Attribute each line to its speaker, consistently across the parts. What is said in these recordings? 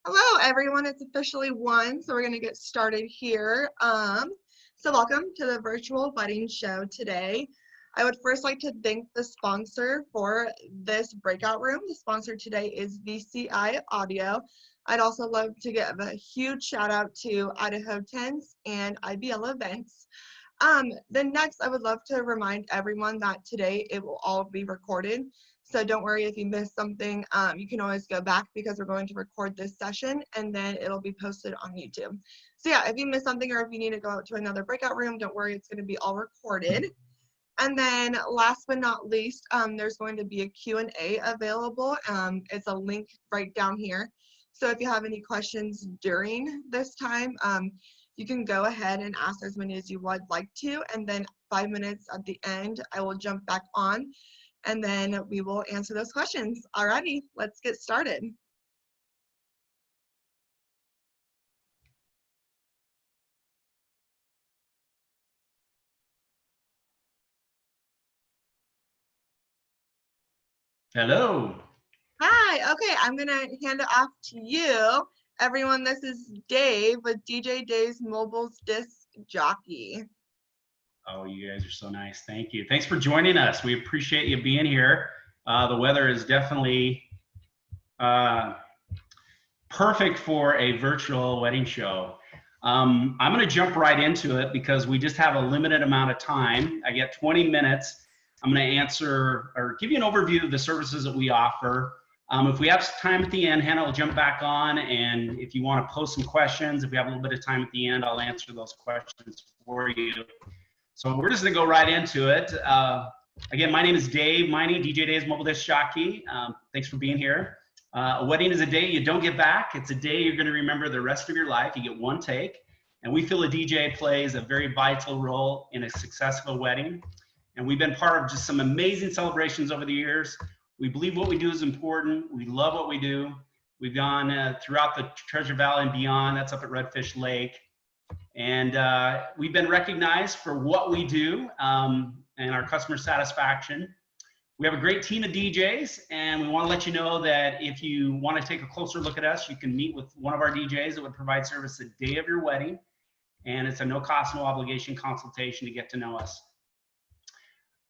Speaker 1: Hello, everyone. It's officially 1, so we're going to get started here. So welcome to the virtual wedding show today. I would first like to thank the sponsor for this breakout room. The sponsor today is VCI Audio. I'd also love to give a huge shout out to Idaho Tents and IBL Events. Then next, I would love to remind everyone that today it will all be recorded. So don't worry if you missed something. You can always go back because we're going to record this session and then it'll be posted on YouTube. So yeah, if you missed something or if you need to go out to another breakout room, don't worry, it's going to be all recorded. And then last but not least, there's going to be a Q&A available. It's a link right down here. So if you have any questions during this time, you can go ahead and ask as many as you would like to. And then 5 minutes at the end, I will jump back on and then we will answer those questions. Alrighty, let's get started.
Speaker 2: Hello.
Speaker 1: Hi, okay, I'm gonna hand it off to you. Everyone, this is Dave with DJ Dave's Mobile's Disc Jockey.
Speaker 2: Oh, you guys are so nice. Thank you. Thanks for joining us. We appreciate you being here. The weather is definitely perfect for a virtual wedding show. I'm going to jump right into it because we just have a limited amount of time. I get 20 minutes. I'm going to answer or give you an overview of the services that we offer. If we have time at the end, Hannah will jump back on, and if you want to post some questions, if we have a little bit of time at the end, I'll answer those questions for you. So we're just going to go right into it. Again, my name is Dave Miney, DJ Dave's Mobile Disc Jockey. Thanks for being here. A wedding is a day you don't get back. It's a day you're going to remember the rest of your life. You get one take. And we feel a DJ plays a very vital role in a successful wedding. And we've been part of just some amazing celebrations over the years. We believe what we do is important. We love what we do. We've gone throughout the Treasure Valley and beyond. That's up at Redfish Lake. And we've been recognized for what we do and our customer satisfaction. We have a great team of DJs, and we want to let you know that if you want to take a closer look at us, you can meet with one of our DJs that would provide service the day of your wedding. And it's a no cost, no obligation consultation to get to know us.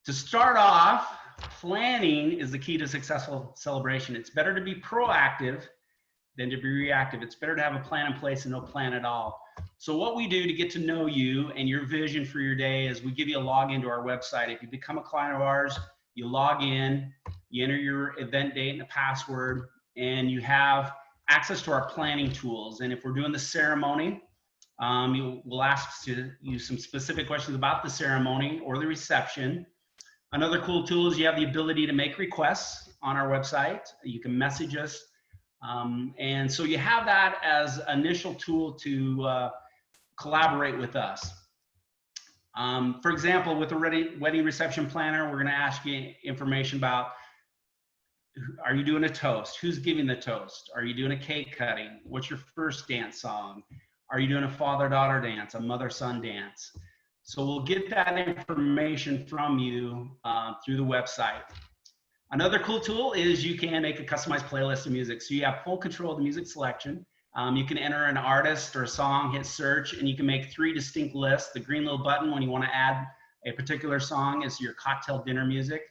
Speaker 2: To start off, planning is the key to successful celebration. It's better to be proactive than to be reactive. It's better to have a plan in place than no plan at all. So what we do to get to know you and your vision for your day is we give you a login to our website. If you become a client of ours, you log in, you enter your event date and a password, and you have access to our planning tools. And if we're doing the ceremony, we'll ask you some specific questions about the ceremony or the reception. Another cool tool is you have the ability to make requests on our website. You can message us. And so you have that as an initial tool to collaborate with us. For example, with a wedding reception planner, we're going to ask you information about, are you doing a toast? Who's giving the toast? Are you doing a cake cutting? What's your first dance song? Are you doing a father-daughter dance, a mother-son dance? So we'll get that information from you through the website. Another cool tool is you can make a customized playlist of music. So you have full control of the music selection. You can enter an artist or a song, hit search, and you can make 3 distinct lists. The green little button when you want to add a particular song is your cocktail dinner music.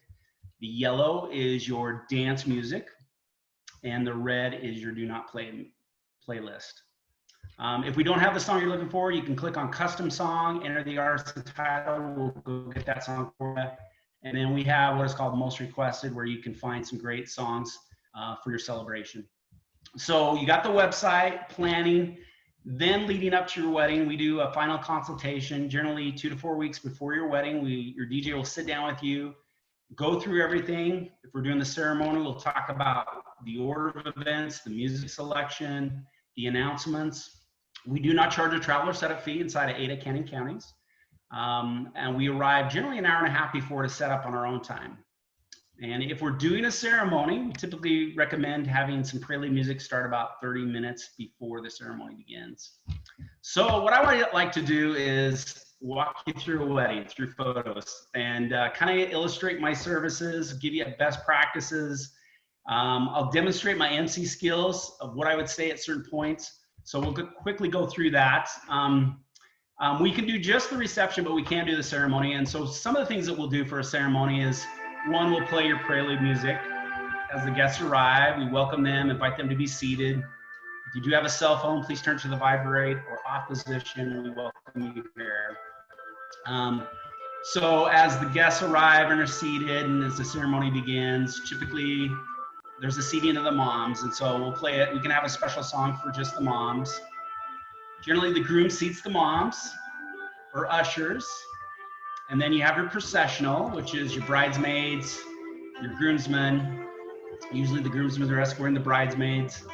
Speaker 2: The yellow is your dance music. And the red is your do not play playlist. If we don't have the song you're looking for, you can click on custom song, enter the artist and title, we'll go get that song for you. And then we have what is called most requested, where you can find some great songs for your celebration. So you got the website, planning, then leading up to your wedding, we do a final consultation, generally 2 to 4 weeks before your wedding. Your DJ will sit down with you, go through everything. If we're doing the ceremony, we'll talk about the order of events, the music selection, the announcements. We do not charge a traveler setup fee inside of Ada Canyon counties. And we arrive generally an hour and a half before to set up on our own time. And if we're doing a ceremony, we typically recommend having some prelude music start about 30 minutes before the ceremony begins. So what I would like to do is walk you through a wedding, through photos, and kind of illustrate my services, give you best practices, I'll demonstrate my MC skills of what I would say at certain points. So we'll quickly go through that. We can do just the reception, but we can't do the ceremony. And so some of the things that we'll do for a ceremony is, one, we'll play your prelude music. As the guests arrive, we welcome them, invite them to be seated. If you do have a cell phone, please turn to the vibrate or off position, and we welcome you here. So as the guests arrive and are seated and as the ceremony begins, typically there's a seating of the moms, and so we'll play it. We can have a special song for just the moms. Generally, the groom seats the moms or ushers, and then you have your processional, which is your bridesmaids, your groomsmen. Usually the groomsmen are escorting the bridesmaids,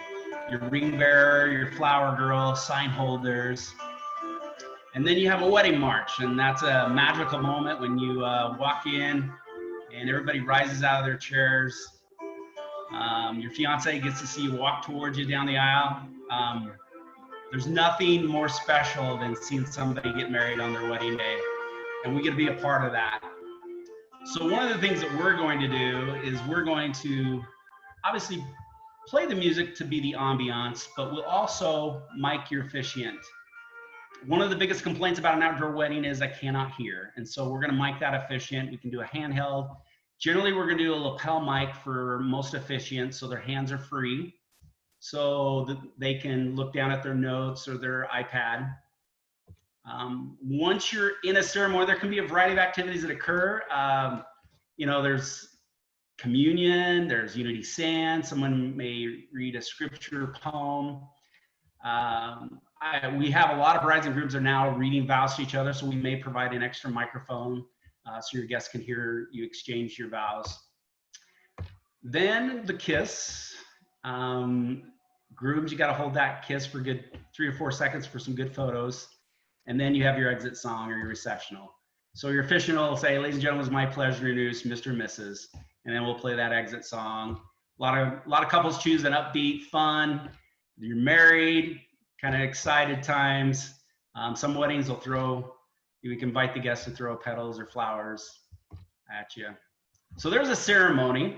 Speaker 2: your ring bearer, your flower girl, sign holders. And then you have a wedding march, and that's a magical moment when you walk in and everybody rises out of their chairs. Your fiance gets to see you walk towards you down the aisle. There's nothing more special than seeing somebody get married on their wedding day, and we get to be a part of that. So one of the things that we're going to do is we're going to obviously play the music to be the ambiance, but we'll also mic your officiant. One of the biggest complaints about an outdoor wedding is I cannot hear. And so we're going to mic that officiant. We can do a handheld. Generally, we're going to do a lapel mic for most officiants, so their hands are free, so that they can look down at their notes or their iPad. Once you're in a ceremony, there can be a variety of activities that occur. There's communion, there's unity sand, someone may read a scripture poem. We have a lot of brides and grooms are now reading vows to each other, so we may provide an extra microphone so your guests can hear you exchange your vows. Then the kiss. Grooms, you got to hold that kiss for good 3 or 4 seconds for some good photos. And then you have your exit song or your receptional. So your officiant will say, ladies and gentlemen, it's my pleasure to introduce Mr. and Mrs. And then we'll play that exit song. A lot of couples choose an upbeat, fun, you're married, kind of excited times. Some weddings will we can invite the guests to throw petals or flowers at you. So there's a ceremony.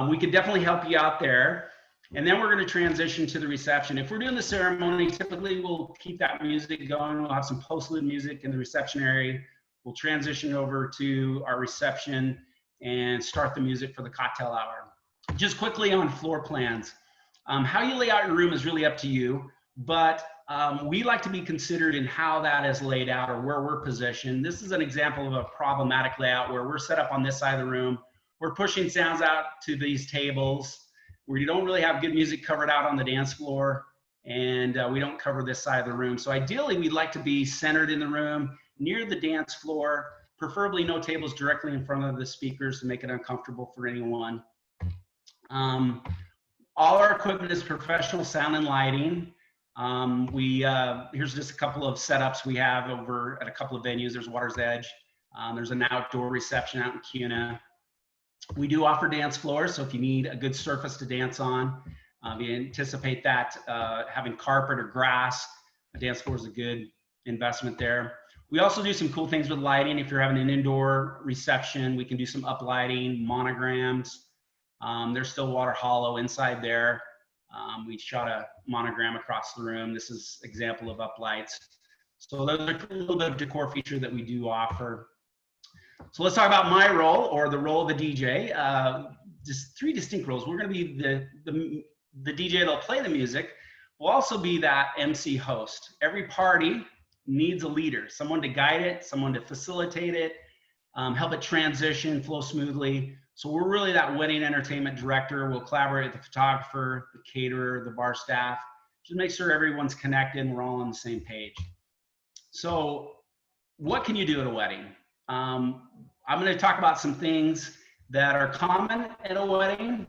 Speaker 2: We could definitely help you out there. And then we're going to transition to the reception. If we're doing the ceremony, typically we'll keep that music going. We'll have some postlude music in the reception area. We'll transition over to our reception and start the music for the cocktail hour. Just quickly on floor plans. How you lay out your room is really up to you, but we like to be considered in how that is laid out or where we're positioned. This is an example of a problematic layout where we're set up on this side of the room. We're pushing sounds out to these tables where you don't really have good music covered out on the dance floor, and we don't cover this side of the room. So ideally, we'd like to be centered in the room, near the dance floor, preferably no tables directly in front of the speakers to make it uncomfortable for anyone. All our equipment is professional sound and lighting. Here's just a couple of setups we have over at a couple of venues. There's Water's Edge. There's an outdoor reception out in Kuna. We do offer dance floors, so if you need a good surface to dance on, we anticipate that having carpet or grass, a dance floor is a good investment there. We also do some cool things with lighting. If you're having an indoor reception, we can do some uplighting, monograms. There's still water hollow inside there. We shot a monogram across the room. This is an example of uplights. So those are a little bit of decor feature that we do offer. So let's talk about my role, or the role of the DJ. Just 3 distinct roles. We're going to be the DJ that'll play the music. We'll also be that MC host. Every party needs a leader, someone to guide it, someone to facilitate it, help it transition, flow smoothly. So we're really that wedding entertainment director. We'll collaborate with the photographer, the caterer, the bar staff, just make sure everyone's connected and we're all on the same page. So what can you do at a wedding? I'm going to talk about some things that are common at a wedding,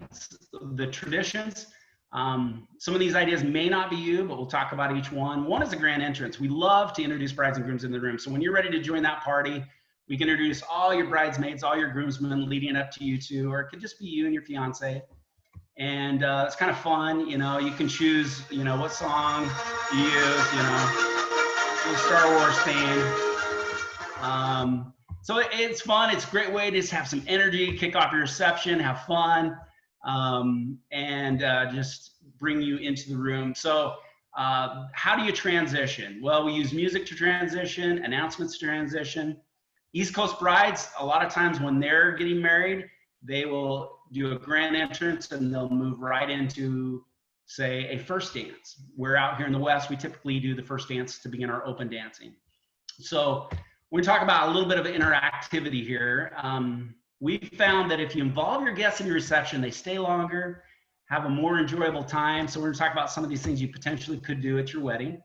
Speaker 2: the traditions. Some of these ideas may not be you, but we'll talk about each one. One is a grand entrance. We love to introduce brides and grooms in the room. So when you're ready to join that party, we can introduce all your bridesmaids, all your groomsmen leading up to you two, or it could just be you and your fiance. And it's kind of fun, you know, you can choose, you know, what song you use, you know, the Star Wars theme. So it's fun. It's a great way to just have some energy, kick off your reception, have fun. and just bring you into the room. So how do you transition? Well, we use music to transition, announcements to transition. East Coast brides, a lot of times when they're getting married, they will do a grand entrance and they'll move right into, say, a first dance. We're out here in the West, we typically do the first dance to begin our open dancing. So we talk about a little bit of interactivity here. We found that if you involve your guests in your reception, they stay longer, have a more enjoyable time. So we're gonna talk about some of these things you potentially could do at your wedding.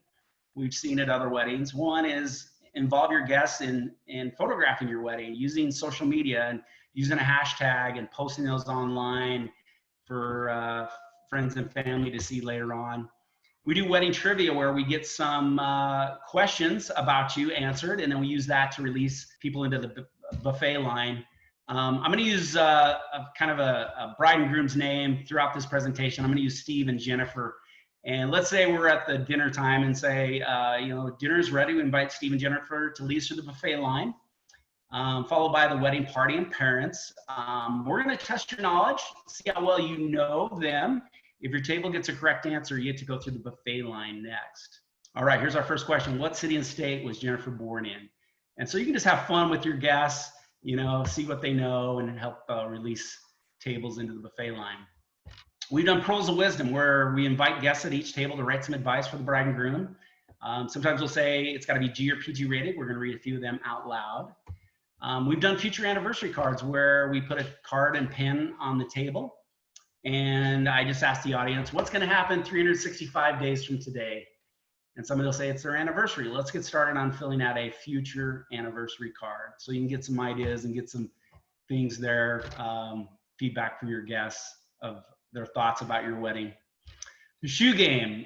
Speaker 2: We've seen at other weddings. One is involve your guests in photographing your wedding, using social media and using a hashtag and posting those online for friends and family to see later on. We do wedding trivia where we get some questions about you answered, and then we use that to release people into the buffet line. I'm going to use kind of a bride and groom's name throughout this presentation. I'm going to use Steve and Jennifer. And let's say we're at the dinner time and say, dinner's ready. We invite Steve and Jennifer to lead us through the buffet line, followed by the wedding party and parents. We're going to test your knowledge, see how well you know them. If your table gets a correct answer, you get to go through the buffet line next. All right, here's our first question. What city and state was Jennifer born in? And so you can just have fun with your guests, see what they know and help release tables into the buffet line. We've done Pearls of Wisdom where we invite guests at each table to write some advice for the bride and groom. Sometimes we'll say it's got to be G or PG rated. We're going to read a few of them out loud. We've done future anniversary cards where we put a card and pen on the table. And I just ask the audience, what's going to happen 365 days from today? And somebody will say it's their anniversary. Let's get started on filling out a future anniversary card. So you can get some ideas and get some things there, feedback from your guests of their thoughts about your wedding. The shoe game,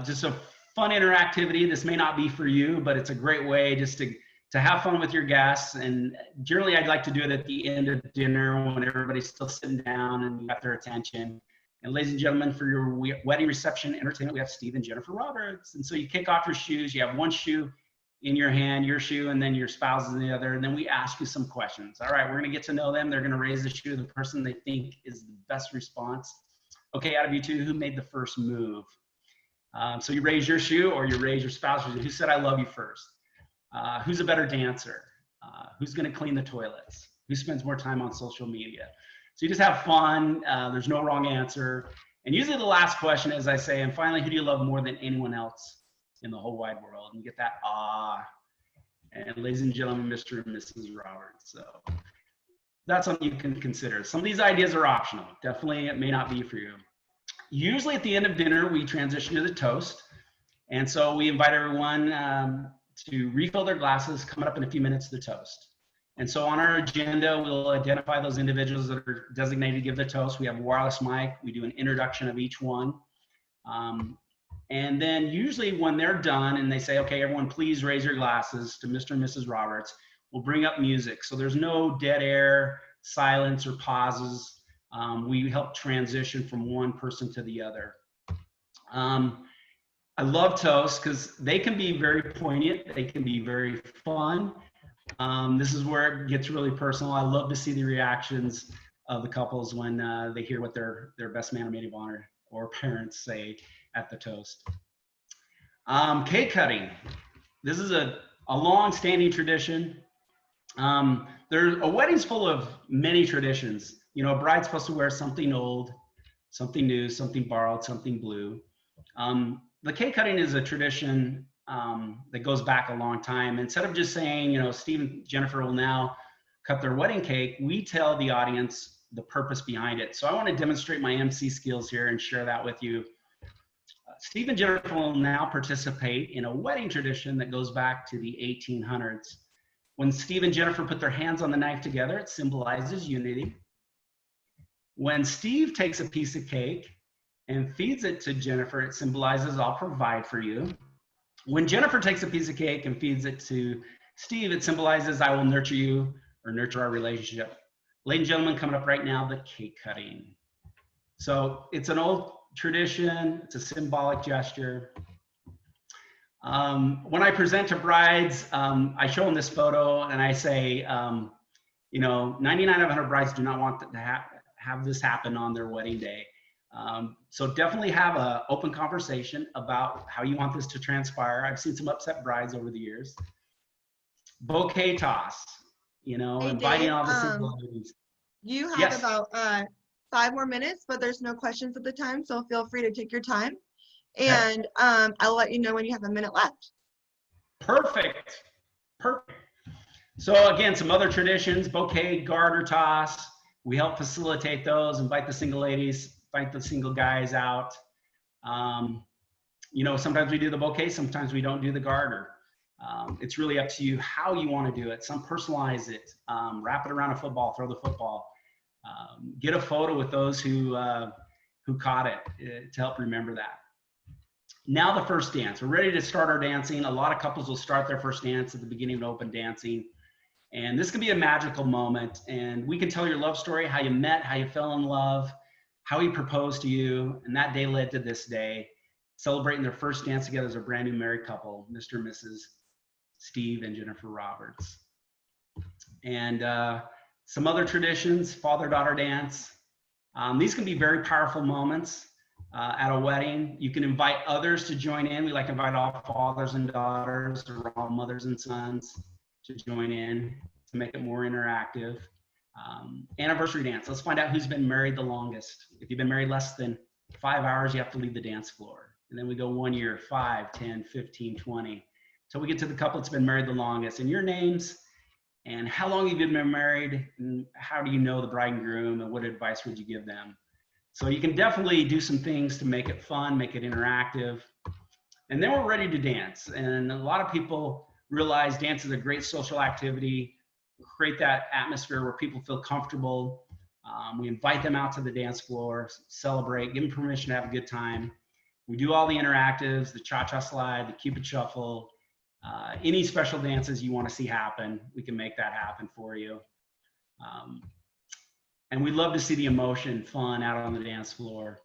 Speaker 2: just a fun interactivity. This may not be for you, but it's a great way just to have fun with your guests. And generally I'd like to do it at the end of dinner when everybody's still sitting down and you got their attention. And ladies and gentlemen, for your wedding reception entertainment, we have Steve and Jennifer Roberts. And so you kick off your shoes. You have one shoe in your hand, your shoe, and then your spouse is in the other. And then we ask you some questions. All right, we're going to get to know them. They're going to raise the shoe of the person they think is the best response. Okay, out of you two, who made the first move? So you raise your shoe or you raise your spouse's shoe. Who said I love you first? Who's a better dancer? Who's going to clean the toilets? Who spends more time on social media? So you just have fun. There's no wrong answer. And usually the last question, as I say, and finally, who do you love more than anyone else in the whole wide world? And you get that ah. And ladies and gentlemen, Mr. and Mrs. Roberts. So that's something you can consider. Some of these ideas are optional. Definitely, it may not be for you. Usually at the end of dinner, we transition to the toast. And so we invite everyone to refill their glasses, coming up in a few minutes to the toast. And so on our agenda, we'll identify those individuals that are designated to give the toast. We have a wireless mic. We do an introduction of each one. And then usually when they're done and they say, okay, everyone, please raise your glasses to Mr. and Mrs. Roberts, we'll bring up music. So there's no dead air, silence, or pauses. We help transition from one person to the other. I love toasts because they can be very poignant. They can be very fun. This is where it gets really personal. I love to see the reactions of the couples when they hear what their best man or maid of honor or parents say at the toast. Cake cutting. This is a long-standing tradition. A wedding's full of many traditions. A bride's supposed to wear something old, something new, something borrowed, something blue. The cake cutting is a tradition that goes back a long time. Instead of just saying, Steve and Jennifer will now cut their wedding cake, we tell the audience the purpose behind it. So I want to demonstrate my MC skills here and share that with you. Steve and Jennifer will now participate in a wedding tradition that goes back to the 1800s. When Steve and Jennifer put their hands on the knife together, it symbolizes unity. When Steve takes a piece of cake and feeds it to Jennifer, it symbolizes I'll provide for you. When Jennifer takes a piece of cake and feeds it to Steve, it symbolizes I will nurture you or nurture our relationship. Ladies and gentlemen, coming up right now, the cake cutting. So it's an old tradition. It's a symbolic gesture. When I present to brides, I show them this photo and I say, 99 out of 100 brides do not want to have this happen on their wedding day. So definitely have an open conversation about how you want this to transpire. I've seen some upset brides over the years. Bouquet toss, you know,
Speaker 1: Hey
Speaker 2: inviting
Speaker 1: Dave,
Speaker 2: all the single ladies.
Speaker 1: you have
Speaker 2: Yes,
Speaker 1: about 5 more minutes, but there's no questions at the time, so feel free to take your time.
Speaker 2: okay,
Speaker 1: And I'll let you know when you have a minute left.
Speaker 2: perfect, perfect. So again, some other traditions, bouquet, garter toss. We help facilitate those, invite the single ladies, invite the single guys out. Um, you know, sometimes we do the bouquet, sometimes we don't do the garter. It's really up to you how you want to do it. Some personalize it, wrap it around a football, throw the football. Get a photo with those who caught it to help remember that. Now the first dance. We're ready to start our dancing. A lot of couples will start their first dance at the beginning of open dancing. And this can be a magical moment. And we can tell your love story, how you met, how you fell in love, how he proposed to you. And that day led to this day, celebrating their first dance together as a brand new married couple, Mr. and Mrs. Steve and Jennifer Roberts. And some other traditions, father-daughter dance. These can be very powerful moments at a wedding. You can invite others to join in. We like to invite all fathers and daughters or all mothers and sons to join in to make it more interactive. Anniversary dance. Let's find out who's been married the longest. If you've been married less than 5 hours, you have to leave the dance floor. And then we go 1 year, 5, 10, 15, 20, till we get to the couple that's been married the longest. And your names and how long you've been married and how do you know the bride and groom and what advice would you give them? So you can definitely do some things to make it fun, make it interactive. And then we're ready to dance. And a lot of people realize dance is a great social activity, create that atmosphere where people feel comfortable. We invite them out to the dance floor, celebrate, give them permission to have a good time. We do all the interactives, the cha-cha slide, the Cupid shuffle, any special dances you want to see happen, we can make that happen for you. And we love to see the emotion, fun out on the dance floor.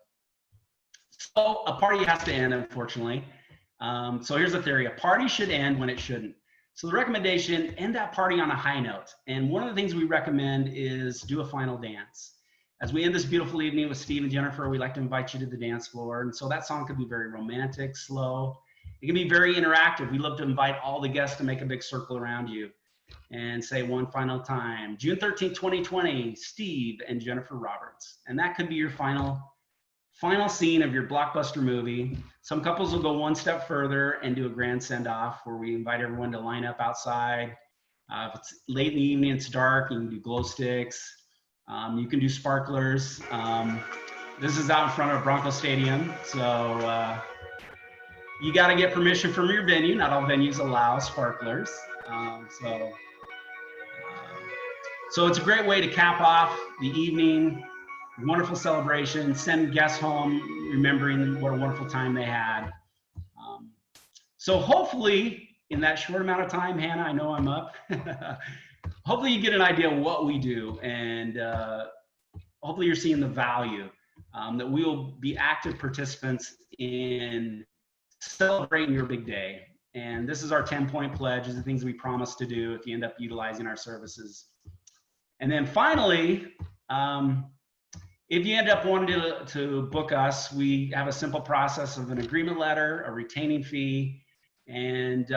Speaker 2: So a party has to end, unfortunately. So here's the theory. A party should end when it shouldn't. So the recommendation, end that party on a high note. And one of the things we recommend is do a final dance. As we end this beautiful evening with Steve and Jennifer, we'd like to invite you to the dance floor. And so that song could be very romantic, slow. It can be very interactive. We love to invite all the guests to make a big circle around you and say one final time, June 13th, 2020, Steve and Jennifer Roberts. And that could be your final scene of your blockbuster movie. Some couples will go one step further and do a grand send-off where we invite everyone to line up outside. If it's late in the evening, it's dark, you can do glow sticks. You can do sparklers. This is out in front of Bronco Stadium. So you got to get permission from your venue. Not all venues allow sparklers. So it's a great way to cap off the evening. Wonderful celebration, send guests home remembering what a wonderful time they had. So hopefully in that short amount of time, Hannah, I know I'm up, hopefully you get an idea of what we do, and hopefully you're seeing the value that we will be active participants in celebrating your big day. And this is our 10-point pledge. These are the things we promise to do if you end up utilizing our services. And then finally, if you end up wanting to book us, we have a simple process of an agreement letter, a retaining fee, and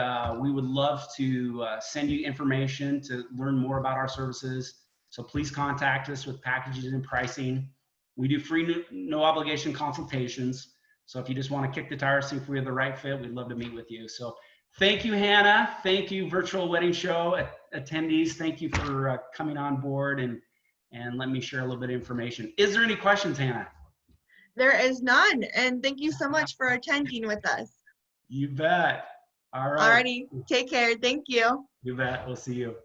Speaker 2: we would love to send you information to learn more about our services. So please contact us with packages and pricing. We do free, no obligation consultations. So if you just want to kick the tires, see if we have the right fit, we'd love to meet with you. So thank you, Hannah. Thank you, Virtual Wedding Show attendees. Thank you for coming on board and let me share a little bit of information. Is there any questions, Hannah?
Speaker 1: There is none. And thank you so much for attending with us.
Speaker 2: You bet. All right.
Speaker 1: Alrighty. Take care. Thank you.
Speaker 2: You bet. We'll see you.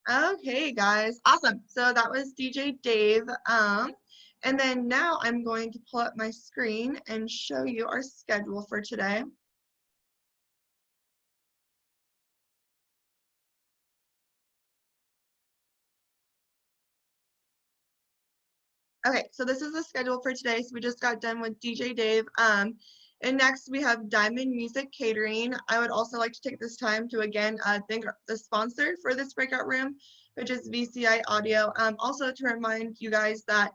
Speaker 1: Okay, guys. Awesome. So that was DJ Dave. And then now I'm going to pull up my screen and show you our schedule for today. Okay, so this is the schedule for today. So we just got done with DJ Dave. And next we have Diamond Music Catering. I would also like to take this time to again thank the sponsor for this breakout room, which is VCI Audio. Also to remind you guys that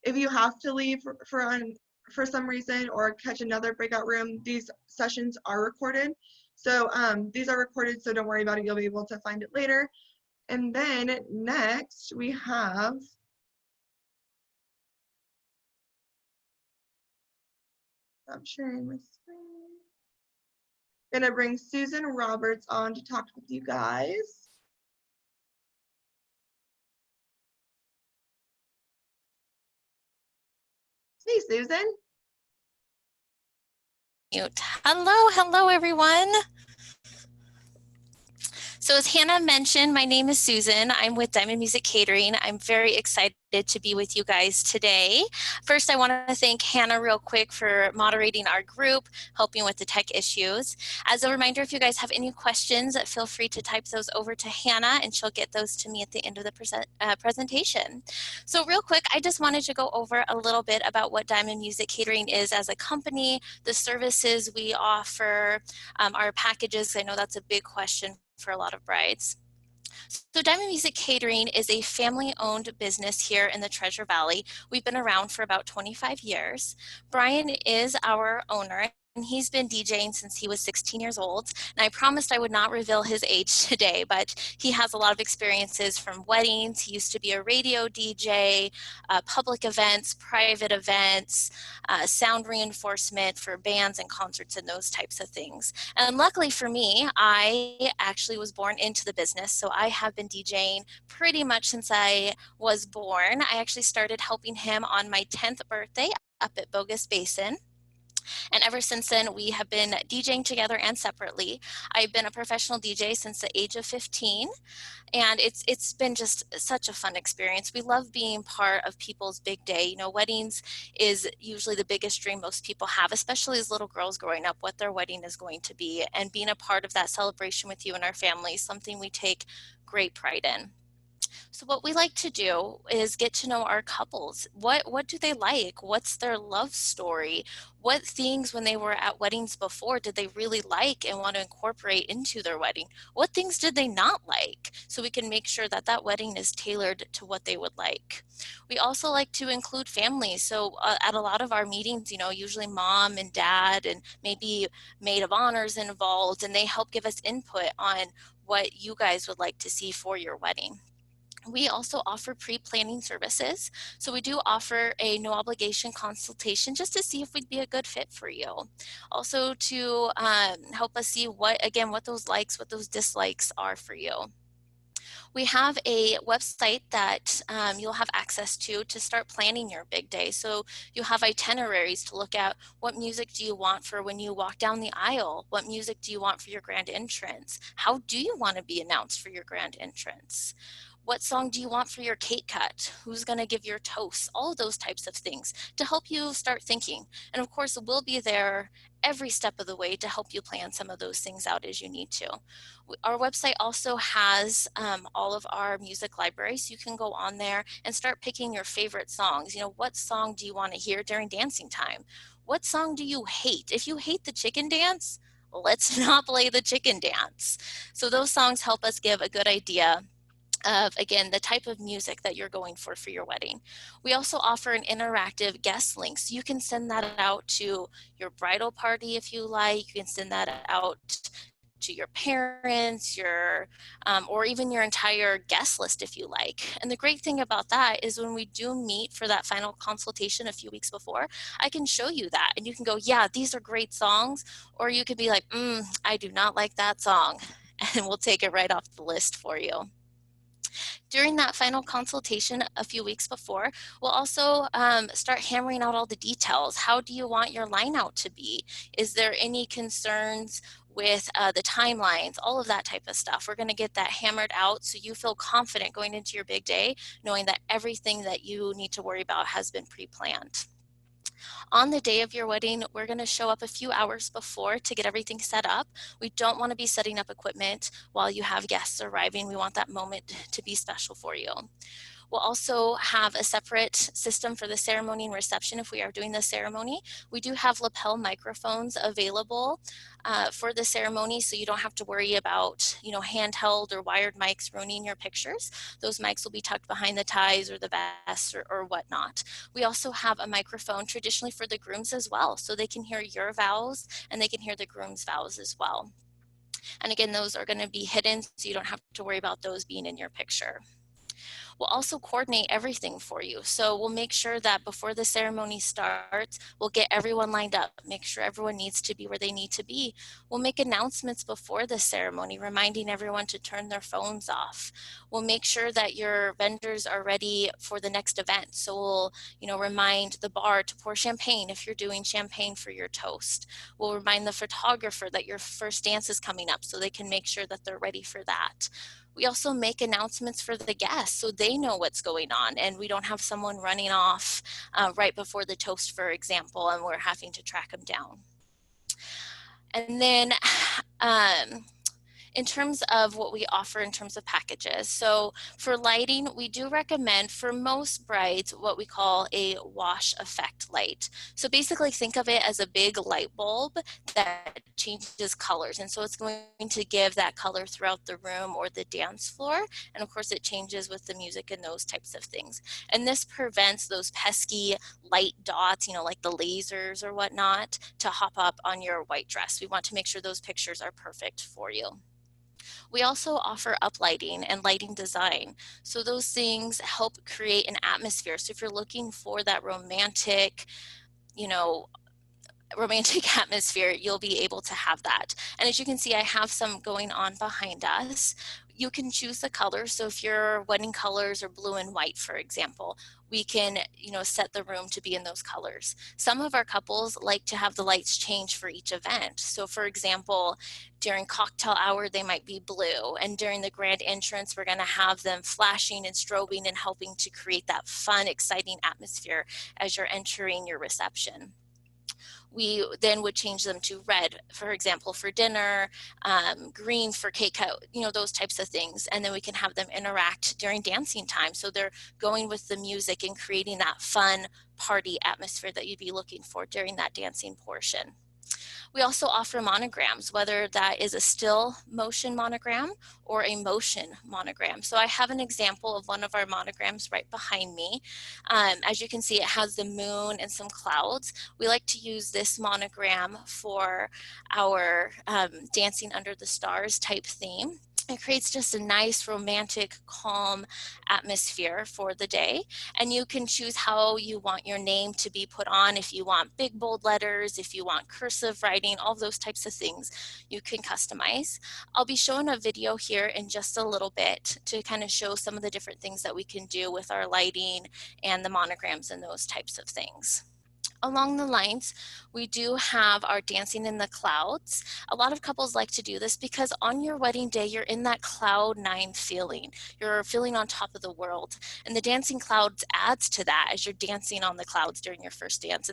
Speaker 1: if you have to leave for some reason or catch another breakout room, these sessions are recorded. So these are recorded, so don't worry about it. You'll be able to find it later. And then next we have I'm sharing my screen. Gonna bring Susan Roberts on to talk with you guys. Hey, Susan.
Speaker 3: Mute. Hello, everyone. So as Hannah mentioned, my name is Susan. I'm with Diamond Music Catering. I'm very excited to be with you guys today. First, I want to thank Hannah real quick for moderating our group, helping with the tech issues. As a reminder, if you guys have any questions, feel free to type those over to Hannah and she'll get those to me at the end of the presentation. So real quick, I just wanted to go over a little bit about what Diamond Music Catering is as a company, the services we offer, our packages. I know that's a big question for a lot of brides. So Diamond Music Catering is a family-owned business here in the Treasure Valley. We've been around for about 25 years. Brian is our owner, and he's been DJing since he was 16 years old. And I promised I would not reveal his age today, but he has a lot of experiences from weddings. He used to be a radio DJ, public events, private events, sound reinforcement for bands and concerts and those types of things. And luckily for me, I actually was born into the business. So I have been DJing pretty much since I was born. I actually started helping him on my 10th birthday up at Bogus Basin. And ever since then, we have been DJing together and separately. I've been a professional DJ since the age of 15, and it's been just such a fun experience. We love being part of people's big day. You know, weddings is usually the biggest dream most people have, especially as little girls growing up, what their wedding is going to be. And being a part of that celebration with you and our family is something we take great pride in. So what we like to do is get to know our couples. What do they like? What's their love story? What things when they were at weddings before did they really like and want to incorporate into their wedding? What things did they not like? So we can make sure that that wedding is tailored to what they would like. We also like to include families. So at a lot of our meetings, you know, usually mom and dad and maybe maid of honors involved, and they help give us input on what you guys would like to see for your wedding. We also offer pre-planning services. So we do offer a no obligation consultation just to see if we'd be a good fit for you. Also to help us see what those likes, what those dislikes are for you. We have a website that you'll have access to start planning your big day. So you'll have itineraries to look at what music do you want for when you walk down the aisle? What music do you want for your grand entrance? How do you want to be announced for your grand entrance? What song do you want for your cake cut? Who's going to give your toast? All of those types of things to help you start thinking. And of course, we'll be there every step of the way to help you plan some of those things out as you need to. Our website also has all of our music libraries. You can go on there and start picking your favorite songs. You know, what song do you want to hear during dancing time? What song do you hate? If you hate the chicken dance, let's not play the chicken dance. So those songs help us give a good idea of, again, the type of music that you're going for your wedding. We also offer an interactive guest link. So you can send that out to your bridal party if you like. You can send that out to your parents, or even your entire guest list if you like. And the great thing about that is when we do meet for that final consultation a few weeks before, I can show you that and you can go, yeah, these are great songs. Or you could be like, I do not like that song. And we'll take it right off the list for you. During that final consultation a few weeks before, we'll also start hammering out all the details. How do you want your line out to be? Is there any concerns with the timelines, all of that type of stuff? We're going to get that hammered out so you feel confident going into your big day, knowing that everything that you need to worry about has been pre-planned. On the day of your wedding, we're going to show up a few hours before to get everything set up. We don't want to be setting up equipment while you have guests arriving. We want that moment to be special for you. We'll also have a separate system for the ceremony and reception if we are doing the ceremony. We do have lapel microphones available for the ceremony, so you don't have to worry about, handheld or wired mics ruining your pictures. Those mics will be tucked behind the ties or the vests or whatnot. We also have a microphone traditionally for the grooms as well, so they can hear your vows and they can hear the groom's vows as well. And again, those are going to be hidden, so you don't have to worry about those being in your picture. We'll also coordinate everything for you. So we'll make sure that before the ceremony starts, we'll get everyone lined up, make sure everyone needs to be where they need to be. We'll make announcements before the ceremony, reminding everyone to turn their phones off. We'll make sure that your vendors are ready for the next event. So we'll, remind the bar to pour champagne if you're doing champagne for your toast. We'll remind the photographer that your first dance is coming up so they can make sure that they're ready for that. We also make announcements for the guests so they know what's going on and we don't have someone running off right before the toast, for example, and we're having to track them down. And then in terms of what we offer in terms of packages. So for lighting, we do recommend for most brides what we call a wash effect light. So basically think of it as a big light bulb that changes colors. And so it's going to give that color throughout the room or the dance floor. And of course it changes with the music and those types of things. And this prevents those pesky light dots, like the lasers or whatnot, to hop up on your white dress. We want to make sure those pictures are perfect for you. We also offer uplighting and lighting design. So those things help create an atmosphere. So if you're looking for that romantic atmosphere, you'll be able to have that. And as you can see, I have some going on behind us. You can choose the color. So if your wedding colors are blue and white, for example, we can, set the room to be in those colors. Some of our couples like to have the lights change for each event. So for example, during cocktail hour, they might be blue. And during the grand entrance, we're going to have them flashing and strobing and helping to create that fun, exciting atmosphere as you're entering your reception. We then would change them to red, for example, for dinner, green for cake cut, those types of things. And then we can have them interact during dancing time. So they're going with the music and creating that fun party atmosphere that you'd be looking for during that dancing portion. We also offer monograms, whether that is a still motion monogram or a motion monogram. So I have an example of one of our monograms right behind me. As you can see, it has the moon and some clouds. We like to use this monogram for our Dancing Under the Stars type theme. It creates just a nice, romantic, calm atmosphere for the day. And you can choose how you want your name to be put on. If you want big, bold letters, if you want cursive writing, all those types of things you can customize. I'll be showing a video here in just a little bit to kind of show some of the different things that we can do with our lighting and the monograms and those types of things. Along the lines, we do have our Dancing in the Clouds. A lot of couples like to do this because on your wedding day, you're in that cloud nine feeling. You're feeling on top of the world. And the Dancing Clouds adds to that as you're dancing on the clouds during your first dance.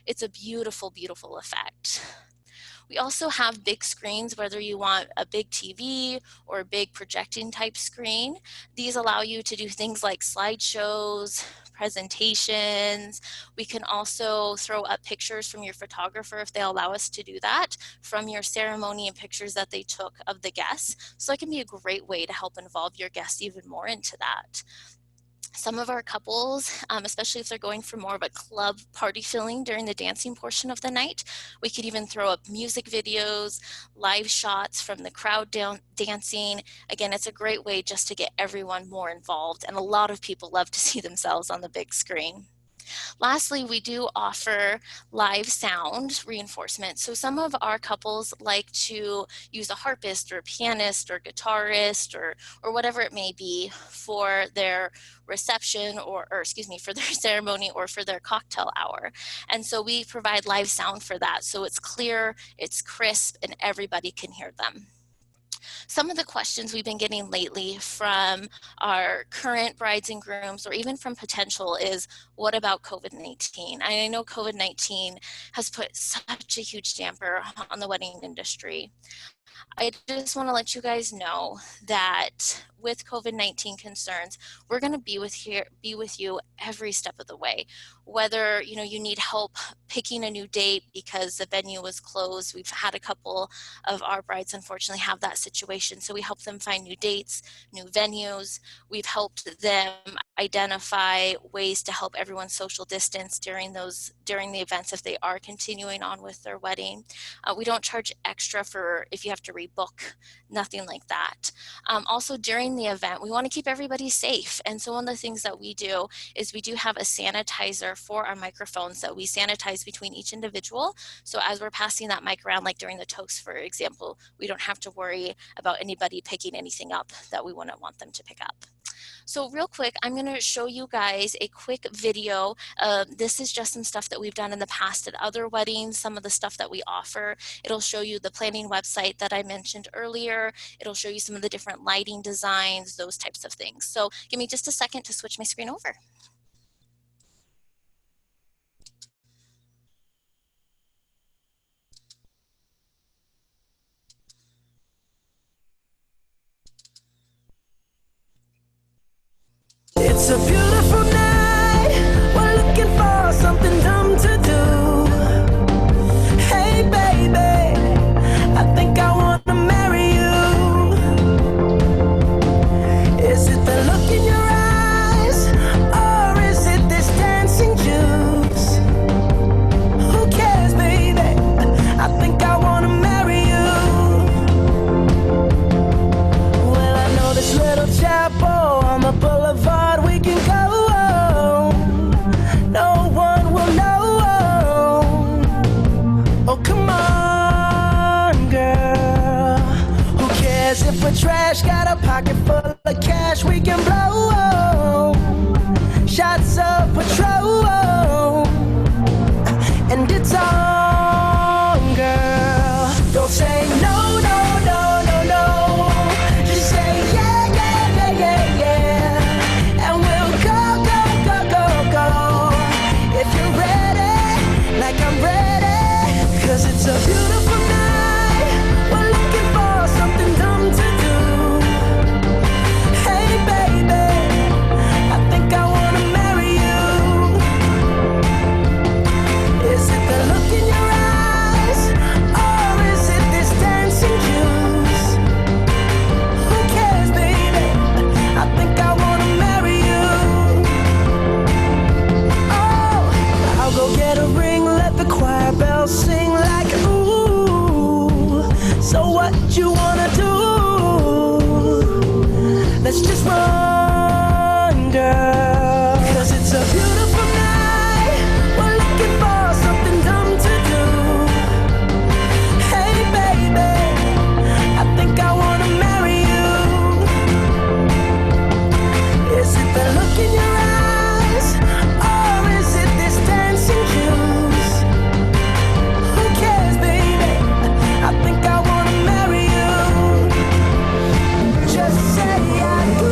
Speaker 3: It's a beautiful, beautiful effect. We also have big screens, whether you want a big TV or a big projecting type screen. These allow you to do things like slideshows, presentations. We can also throw up pictures from your photographer if they allow us to do that from your ceremony and pictures that they took of the guests. So it can be a great way to help involve your guests even more into that. Some of our couples, especially if they're going for more of a club party feeling during the dancing portion of the night, we could even throw up music videos, live shots from the crowd dancing. Again, it's a great way just to get everyone more involved, and a lot of people love to see themselves on the big screen. Lastly, we do offer live sound reinforcement. So some of our couples like to use a harpist or a pianist or guitarist or whatever it may be for their reception or for their ceremony or for their cocktail hour. And so we provide live sound for that. So it's clear, it's crisp, and everybody can hear them. Some of the questions we've been getting lately from our current brides and grooms or even from potential is, what about COVID-19? I know COVID-19 has put such a huge damper on the wedding industry. I just want to let you guys know that with COVID-19 concerns, we're going to be with you every step of the way. Whether you need help picking a new date because the venue was closed. We've had a couple of our brides unfortunately have that situation, so we help them find new dates, new venues. We've helped them identify ways to help everyone social distance during the events if they are continuing on with their wedding. We don't charge extra for if you have to rebook, nothing like that. Also during the event, we want to keep everybody safe. And so one of the things that we do is we do have a sanitizer for our microphones that we sanitize between each individual. So as we're passing that mic around, like during the toast, for example, we don't have to worry about anybody picking anything up that we wouldn't want them to pick up. So real quick, I'm going to show you guys a quick video. This is just some stuff that we've done in the past at other weddings, some of the stuff that we offer. It'll show you the planning website that I mentioned earlier. It'll show you some of the different lighting designs, those types of things. So give me just a second to switch my screen over.
Speaker 4: It's a beautiful night. We're looking for something dumb to do. Hey baby, I think I wanna marry you. Is it the look in your eyes, or is it this dancing juice? Who cares, baby? I think I wanna marry you. Well, I know this little chapel on the boulevard we can go. No one will know. Oh, come on, girl. Who cares if we're trash? Got a pocket full of cash we can blow. Shots of Patrol, and it's on, girl. Don't say no, no, no, no, no. Just say yeah, yeah, yeah, yeah, yeah. And we'll go, go, go, go, go. If you're ready, like I'm ready. 'Cause it's a beautiful night. We're looking for something dumb to do. Hey baby, I think I wanna marry you. Is it the look in your eyes, or is it this dancing juice? Who cares, baby? I think I wanna marry you. Oh, I'll go get a ring, let the choir bells sing like ooh. So what you wanna do? Let's just run, girl. 'Cause it's a beautiful night. We're looking for something dumb to do. Hey baby, I think I wanna marry you. Is it the look in your eyes, or is it this dancing juice? Who cares, baby? I think I wanna marry you. Just say I do.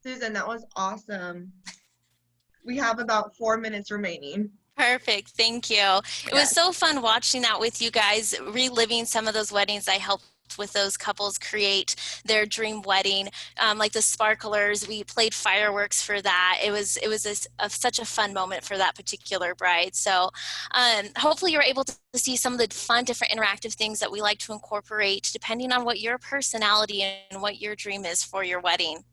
Speaker 1: Susan, that was awesome. We have about 4 minutes remaining.
Speaker 3: Perfect. Thank you. It was so fun watching that with you guys, reliving some of those weddings I helped with those couples create their dream wedding, like the sparklers. We played fireworks for that. It was such a fun moment for that particular bride. So hopefully you're able to see some of the fun, different interactive things that we like to incorporate depending on what your personality and what your dream is for your wedding.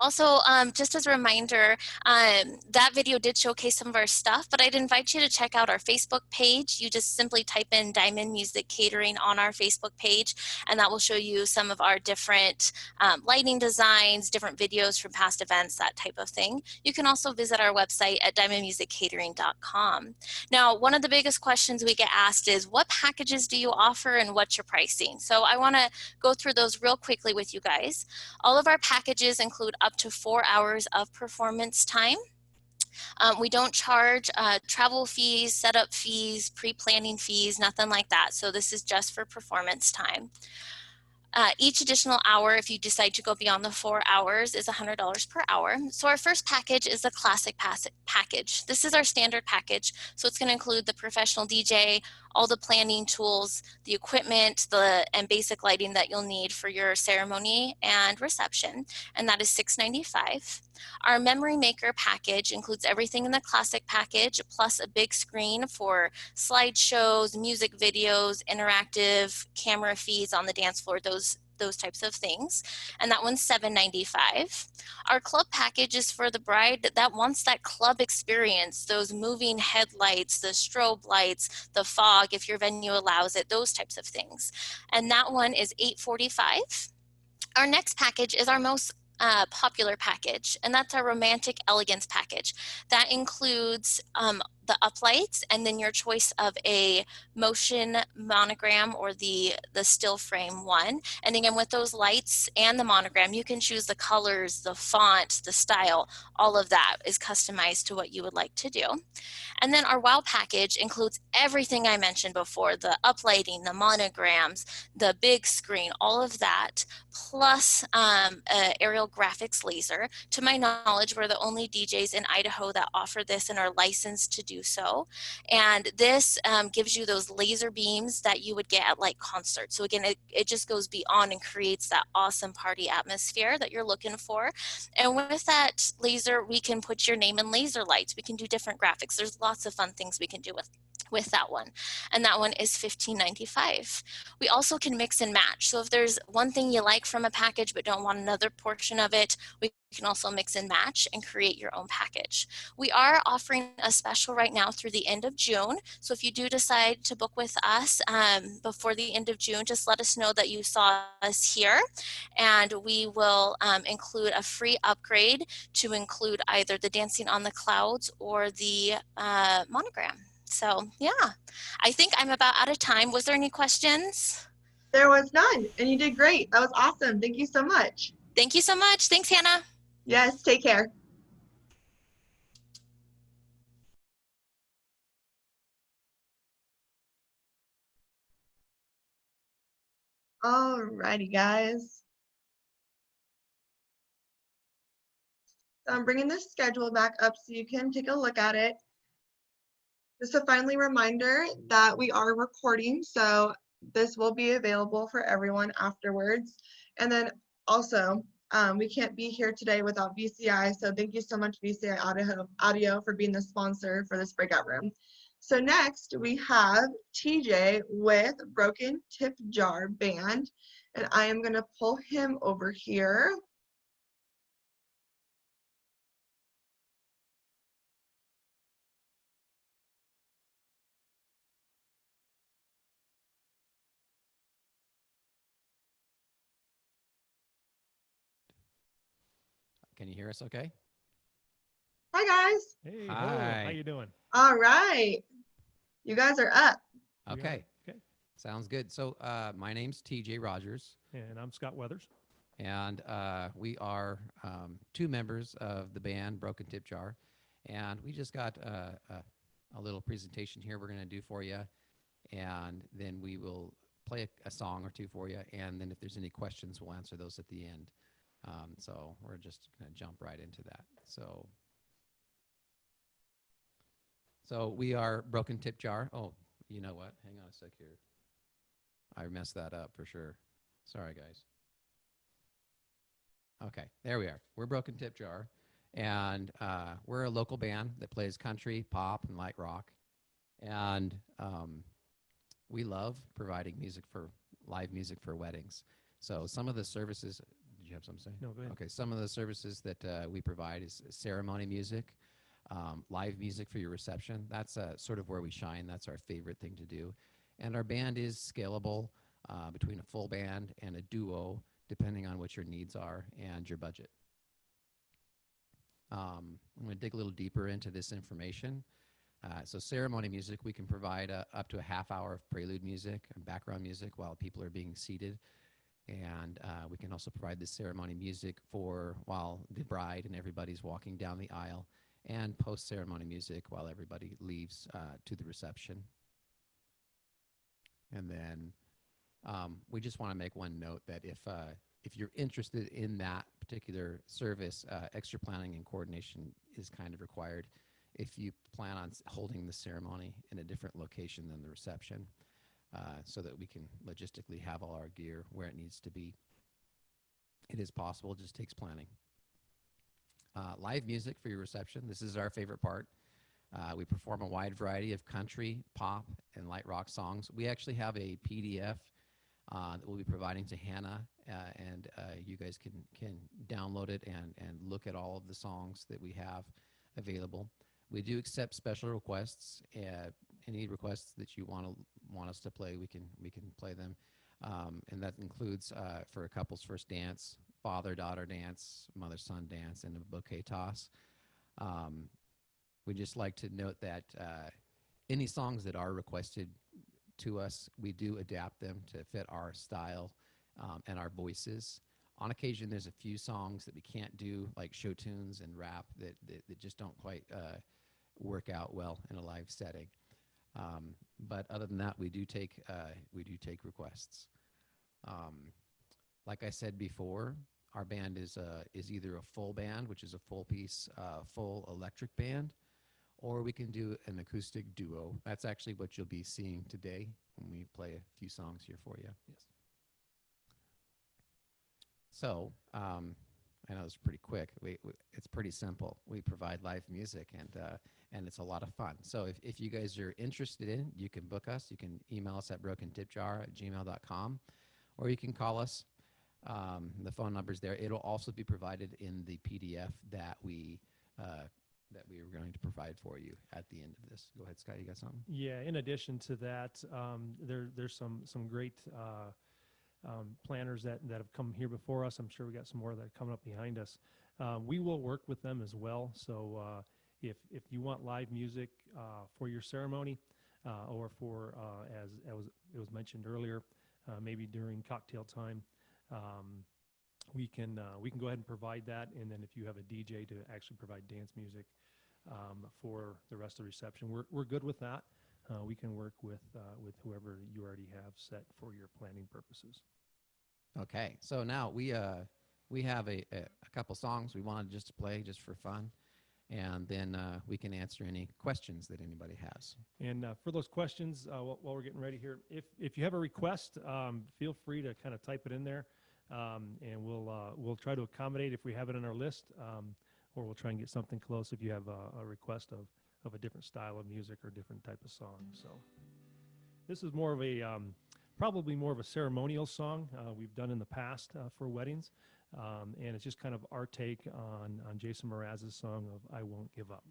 Speaker 3: Also, just as a reminder, that video did showcase some of our stuff, but I'd invite you to check out our Facebook page. You just simply type in Diamond Music Catering on our Facebook page, and that will show you some of our different lighting designs, different videos from past events, that type of thing. You can also visit our website at diamondmusiccatering.com. Now, one of the biggest questions we get asked is, what packages do you offer and what's your pricing? So I want to go through those real quickly with you guys. All of our packages include up to 4 hours of performance time. We don't charge travel fees, setup fees, pre-planning fees, nothing like that. So this is just for performance time. Each additional hour, if you decide to go beyond the 4 hours, is $100 per hour. So our first package is the classic package. This is our standard package. So it's going to include the professional DJ, all the planning tools, the equipment, and basic lighting that you'll need for your ceremony and reception, and that is $695. Our Memory Maker package includes everything in the classic package, plus a big screen for slideshows, music videos, interactive camera feeds on the dance floor, those types of things. And that one's $795. Our club package is for the bride that wants that club experience, those moving headlights, the strobe lights, the fog, if your venue allows it, those types of things. And that one is $845. Our next package is our most popular package, and that's our Romantic Elegance package. That includes the uplights and then your choice of a motion monogram or the still frame one. And again, with those lights and the monogram, you can choose the colors, the font, the style, all of that is customized to what you would like to do. And then our WOW package includes everything I mentioned before, the uplighting, the monograms, the big screen, all of that, plus aerial graphics laser. To my knowledge, we're the only DJs in Idaho that offer this and are licensed to do so. And this gives you those laser beams that you would get at like concerts. So again, it just goes beyond and creates that awesome party atmosphere that you're looking for. And with that laser, we can put your name in laser lights. We can do different graphics. There's lots of fun things we can do with that one. And that one is $1595. We also can mix and match. So if there's one thing you like from a package but don't want another portion of it, we can also mix and match and create your own package. We are offering a special right now through the end of June. So if you do decide to book with us before the end of June, just let us know that you saw us here, and we will include a free upgrade to include either the Dancing on the Clouds or the monogram. So yeah, I think I'm about out of time. Was there any questions?
Speaker 1: There was none, and you did great. That was awesome. Thank you so much.
Speaker 3: Thank you so much. Thanks, Hannah.
Speaker 1: Yes, take care. Alrighty, guys. So I'm bringing the schedule back up so you can take a look at it. Just a friendly reminder that we are recording, so this will be available for everyone afterwards. And then also, we can't be here today without VCI, so thank you so much, VCI Audio, for being the sponsor for this breakout room. So next, we have TJ with Broken Tip Jar Band, and I am going to pull him over here.
Speaker 5: Can you hear us okay?
Speaker 1: Hi, guys.
Speaker 6: Hey,
Speaker 5: Hi.
Speaker 6: hello. How you doing?
Speaker 1: All right. You guys are up.
Speaker 5: Okay.
Speaker 6: Okay.
Speaker 5: Sounds good. So my name's TJ Rogers,
Speaker 6: And I'm Scott Weathers.
Speaker 5: and we are two members of the band Broken Tip Jar. And we just got a little presentation here we're going to do for you. And then we will play a song or two for you. And then if there's any questions, we'll answer those at the end. So we're just going to jump right into that. So we are Broken Tip Jar. Oh, you know what? Hang on a sec here. I messed that up for sure. Sorry, guys. Okay, there we are. We're Broken Tip Jar, and we're a local band that plays country, pop, and light rock. And we love providing live music for weddings. So some of the services, did you have something to say?
Speaker 6: No, go ahead.
Speaker 5: Okay, some of the services that we provide is ceremony music, live music for your reception. That's sort of where we shine. That's our favorite thing to do. And our band is scalable between a full band and a duo, depending on what your needs are and your budget. I'm going to dig a little deeper into this information. So ceremony music, we can provide up to a half hour of prelude music and background music while people are being seated. And we can also provide the ceremony music for while the bride and everybody's walking down the aisle, and post-ceremony music while everybody leaves to the reception. And then we just want to make one note that if you're interested in that particular service, extra planning and coordination is kind of required if you plan on holding the ceremony in a different location than the reception, so that we can logistically have all our gear where it needs to be. It is possible, it just takes planning. Live music for your reception. This is our favorite part. We perform a wide variety of country, pop, and light rock songs. We actually have a PDF that we'll be providing to Hannah, and you guys can download it and look at all of the songs that we have available. We do accept special requests. Any requests that you want us to play, we can play them, and that includes for a couple's first dance, father-daughter dance, mother-son dance, and a bouquet toss. We just like to note that any songs that are requested to us, we do adapt them to fit our style and our voices. On occasion, there's a few songs that we can't do, like show tunes and rap, that just don't quite work out well in a live setting. But other than that, we do take requests. Like I said before, our band is either a full band, which is a full piece, full electric band, or we can do an acoustic duo. That's actually what you'll be seeing today when we play a few songs here for you. Yes. So I know it's pretty quick. It's pretty simple. We provide live music, and it's a lot of fun. So if you guys are interested in, you can book us. You can email us at brokentipjar@gmail.com, or you can call us. The phone number's there. It'll also be provided in the PDF that we are going to provide for you at the end of this. Go ahead, Scott. You got something?
Speaker 6: Yeah. In addition to that, there's some great planners that have come here before us. I'm sure we got some more that are coming up behind us. We will work with them as well. So if you want live music for your ceremony, or for as it was mentioned earlier, maybe during cocktail time, we can go ahead and provide that. And then if you have a DJ to actually provide dance music for the rest of the reception, we're good with that. We can work with whoever you already have set for your planning purposes.
Speaker 5: Okay, so now we have a couple songs we wanted just to play just for fun, and then we can answer any questions that anybody has.
Speaker 6: And for those questions, while we're getting ready here, if you have a request, feel free to kind of type it in there, and we'll try to accommodate if we have it on our list, or we'll try and get something close if you have a request of a different style of music or different type of song. So this is more of a probably more of a ceremonial song we've done in the past for weddings, and it's just kind of our take on Jason Mraz's song of "I Won't Give Up."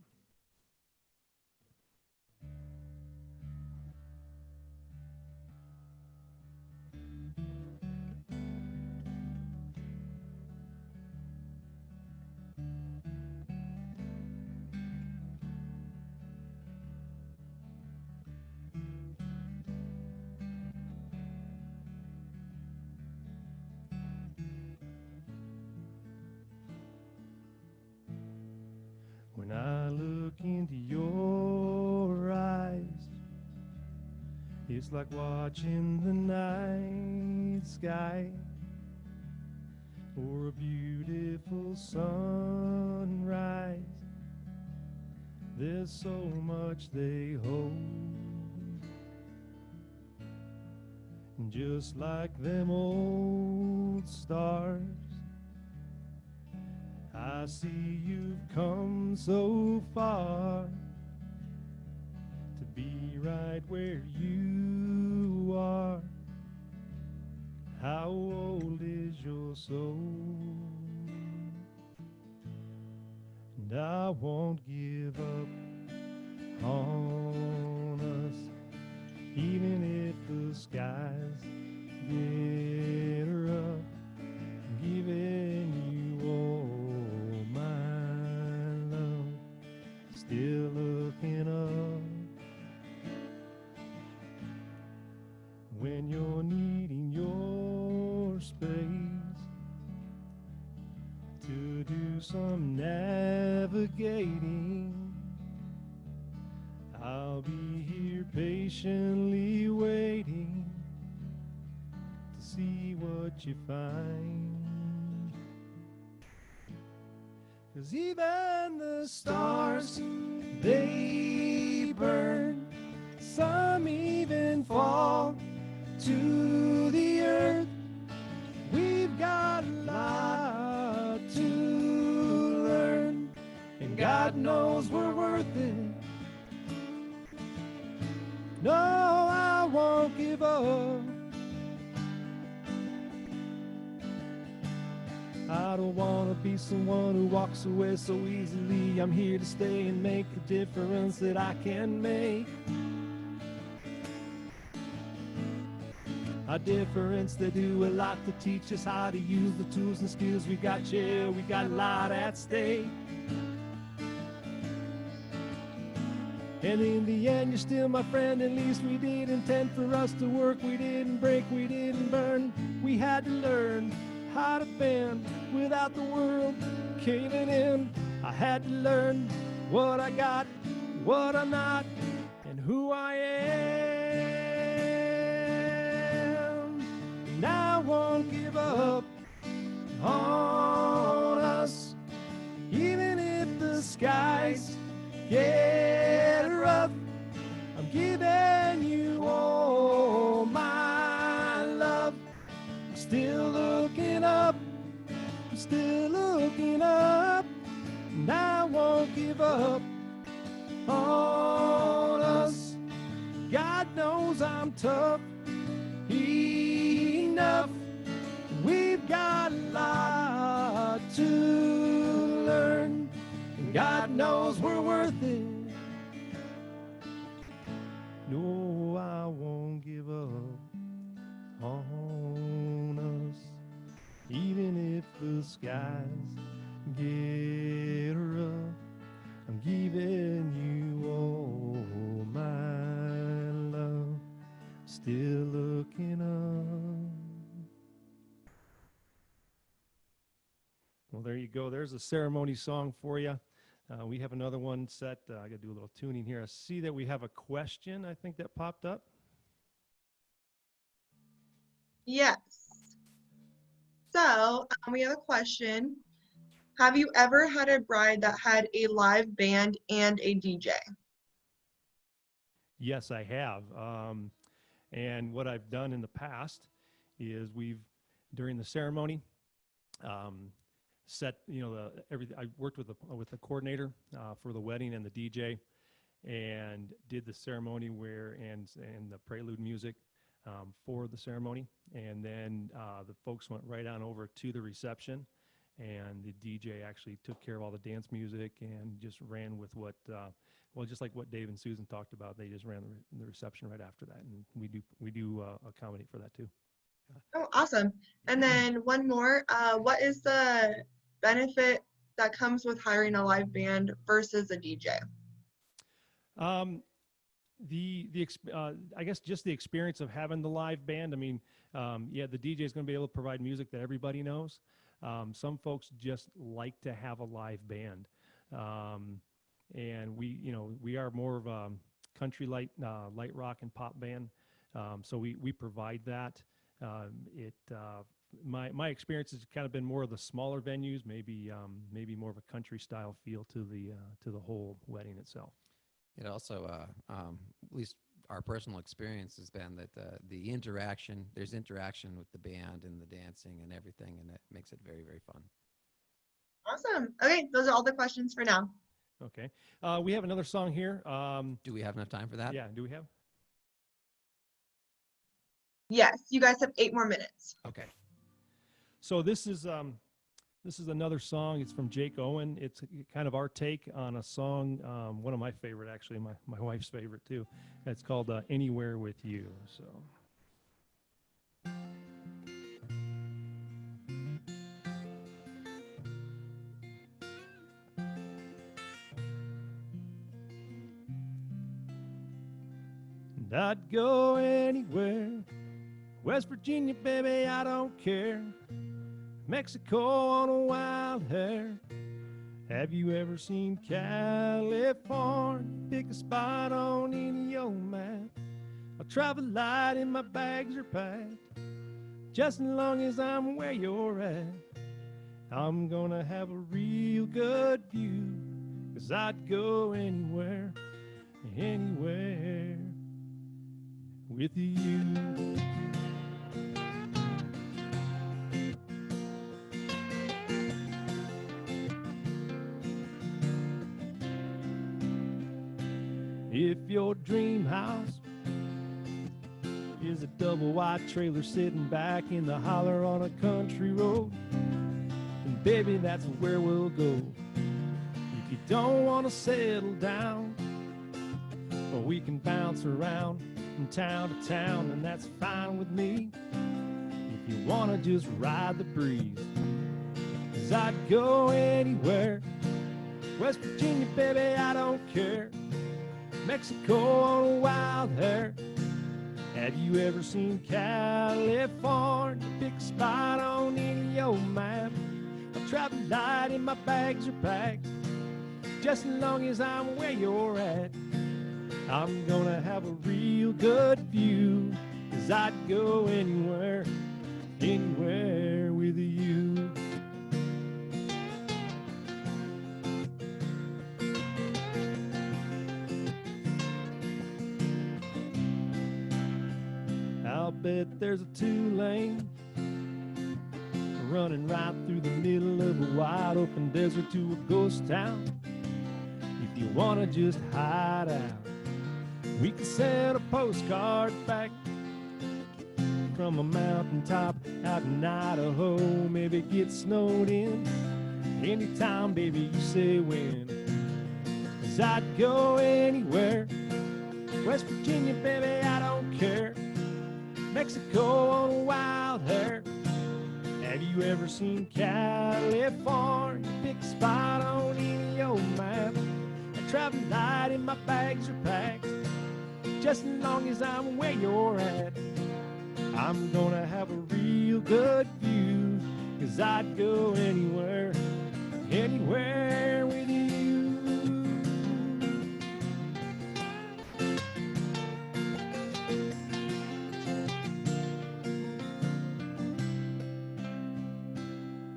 Speaker 6: When I look into your eyes, it's like watching the night sky or a beautiful sunrise. There's so much they hold. And just like them old stars, I see you've come so far to be right where you are. How old is your soul? And I won't give up on us, even if the skies get rough. I'm giving you all my love, still looking up. When you're needing your space to do some navigating, I'll be here patiently waiting to see what you find. 'Cause even the stars, they burn. Some even fall to the earth. We've got a lot to learn, and God knows we're worth it. No, I won't give up. I don't want to be someone who walks away so easily. I'm here to stay and make a difference that I can make. A difference they do a lot to teach us how to use the tools and skills we got. Yeah, we got a lot at stake. And in the end, you're still my friend. At least we did intend for us to work. We didn't break, we didn't burn. We had to learn how to bend without the world caving in. I had to learn what I got, what I'm not, and who I am. And I won't give up on us, even if the skies get rough. I'm giving you all my love. I'm still looking up, I'm still looking up, and I won't give up on us. God knows I'm tough enough. We've got a lot to learn, and God knows we're worth it. No, I won't give up on us, even if the skies get rough. I'm giving you all my love, still looking up. Well, there you go. There's a ceremony song for you. We have another one set. I got to do a little tuning here. I see that we have a question, I think, that popped up.
Speaker 1: Yes. So we have a question. Have you ever had a bride that had a live band and a DJ?
Speaker 6: Yes, I have. And what I've done in the past is during the ceremony, set, I worked with the coordinator for the wedding and the DJ, and did the ceremony and the prelude music for the ceremony, and then the folks went right on over to the reception, and the DJ actually took care of all the dance music and just ran with just like what Dave and Susan talked about. They just ran the reception right after that, and we do accommodate for that too.
Speaker 1: Oh, awesome. And then one more. What is the benefit that comes with hiring a live band versus a DJ?
Speaker 6: I guess just the experience of having the live band. I mean, the DJ is going to be able to provide music that everybody knows. Some folks just like to have a live band, and we are more of a country light rock and pop band, so we provide that. my experience has kind of been more of the smaller venues, maybe more of a country style feel to the whole wedding itself.
Speaker 5: It also, at least our personal experience has been that there's interaction with the band and the dancing and everything, and it makes it very, very fun.
Speaker 1: Awesome. Okay, those are all the questions for now.
Speaker 6: Okay. We have another song here.
Speaker 5: Do we have enough time for that?
Speaker 6: Yeah, do we have?
Speaker 1: Yes, you guys have 8 more minutes.
Speaker 5: Okay.
Speaker 6: So this is another song. It's from Jake Owen. It's kind of our take on a song, one of my favorite, actually, my wife's favorite too. It's called Anywhere With You. So. And I'd go anywhere. West Virginia, baby, I don't care. Mexico on a wild hair. Have you ever seen California? Pick a spot on any old map. I'll travel light and my bags are packed. Just as long as I'm where you're at. I'm gonna have a real good view. 'Cause I'd go anywhere, anywhere with you. If your dream house is a double wide trailer sitting back in the holler on a country road, then baby, that's where we'll go. If you don't want to settle down, well, we can bounce around from town to town, and that's fine with me. If you want to just ride the breeze, 'cause I'd go anywhere. West Virginia, baby, I don't care. Mexico on a wild hair. Have you ever seen California? Pick a spot on any old map. I'll travel light and my bags are packed. Just as long as I'm where you're at. I'm gonna have a real good view. 'Cause I'd go anywhere, anywhere with you. I'll bet there's a 2-lane running right through the middle of a wide open desert to a ghost town. If you want to just hide out, we can send a postcard back from a mountaintop out in Idaho. Maybe get snowed in anytime, baby, you say when. 'Cause I'd go anywhere. West Virginia, baby, I don't care. Mexico on a wild hair. Have you ever seen California? Pick a spot on any old map. I travel light and my bags are packed. Just as long as I'm where you're at. I'm gonna have a real good view. 'Cause I'd go anywhere, anywhere with you.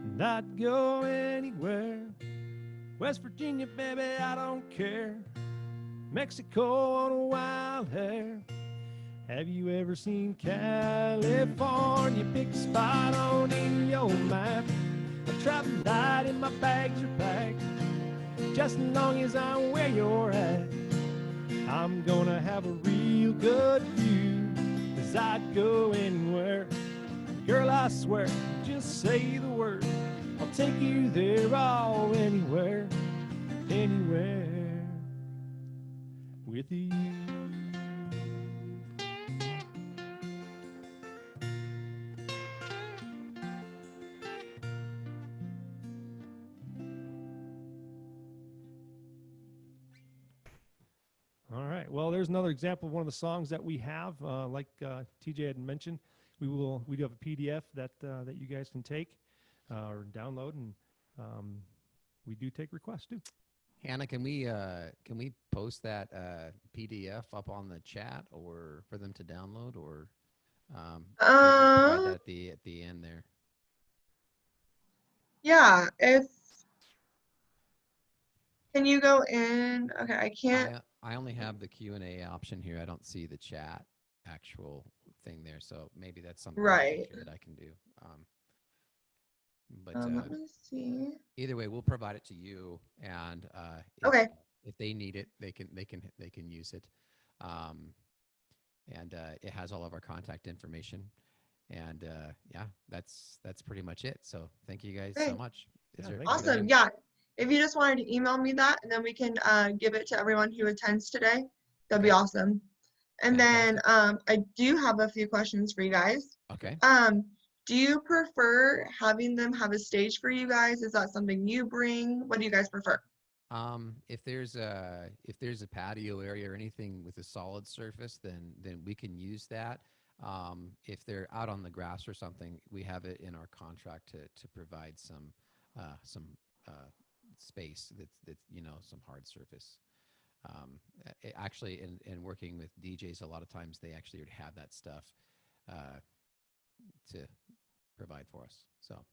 Speaker 6: And I'd go anywhere. West Virginia, baby, I don't care. Mexico on a wild hair. Have you ever seen California? Pick a spot on any old map. I travel light and my bags are packed. Just as long as I'm where you're at. I'm gonna have a real good view. 'Cause I'd go anywhere. Girl, I swear, just say the word. I'll take you there, oh, anywhere, anywhere with you. All right. Well, there's another example of one of the songs that we have. Like TJ had mentioned, we do have a PDF that you guys can take or download, and we do take requests too.
Speaker 5: Hannah, can we post that PDF up on the chat, or for them to download, or provide that at the end there?
Speaker 1: Yeah, can you go in? Okay, I can't.
Speaker 5: I only have the Q&A option here. I don't see the chat actual thing there, so maybe that's something
Speaker 1: Right.
Speaker 5: that I can do. But
Speaker 1: Let me see.
Speaker 5: either way, we'll provide it to you, and
Speaker 1: Okay.
Speaker 5: if they need it, they can use it. And it has all of our contact information. And yeah, that's pretty much it. So thank you guys so
Speaker 1: Great.
Speaker 5: much.
Speaker 1: Awesome. Yeah. If you just wanted to email me that, and then we can give it to everyone who attends today, that'd be awesome. And then I do have a few questions for you guys.
Speaker 5: Okay.
Speaker 1: Do you prefer having them have a stage for you guys? Is that something you bring? What do you guys prefer?
Speaker 5: If there's a patio area or anything with a solid surface, then we can use that. If they're out on the grass or something, we have it in our contract to provide some space that's some hard surface. Actually, in working with DJs, a lot of times they actually would have that stuff to provide for us. So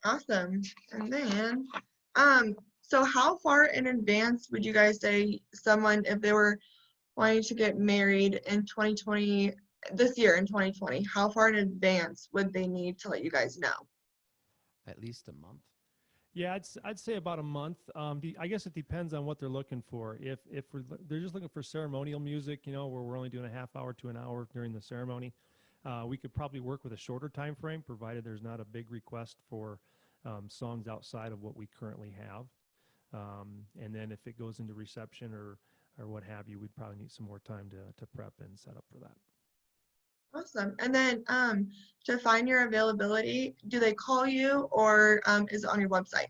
Speaker 1: awesome. And then so how far in advance would you guys say someone, if they were wanting to get married in 2020, this year in 2020, how far in advance would they need to let you guys know?
Speaker 5: at least a month.
Speaker 6: Yeah, I'd say about a month. I guess it depends on what they're looking for. If they're just looking for ceremonial music, where we're only doing a half hour to an hour during the ceremony, we could probably work with a shorter time frame, provided there's not a big request for songs outside of what we currently have. And then if it goes into reception or what have you, we'd probably need some more time to prep and set up for that.
Speaker 1: Awesome. And then to find your availability, do they call you or is it on your website?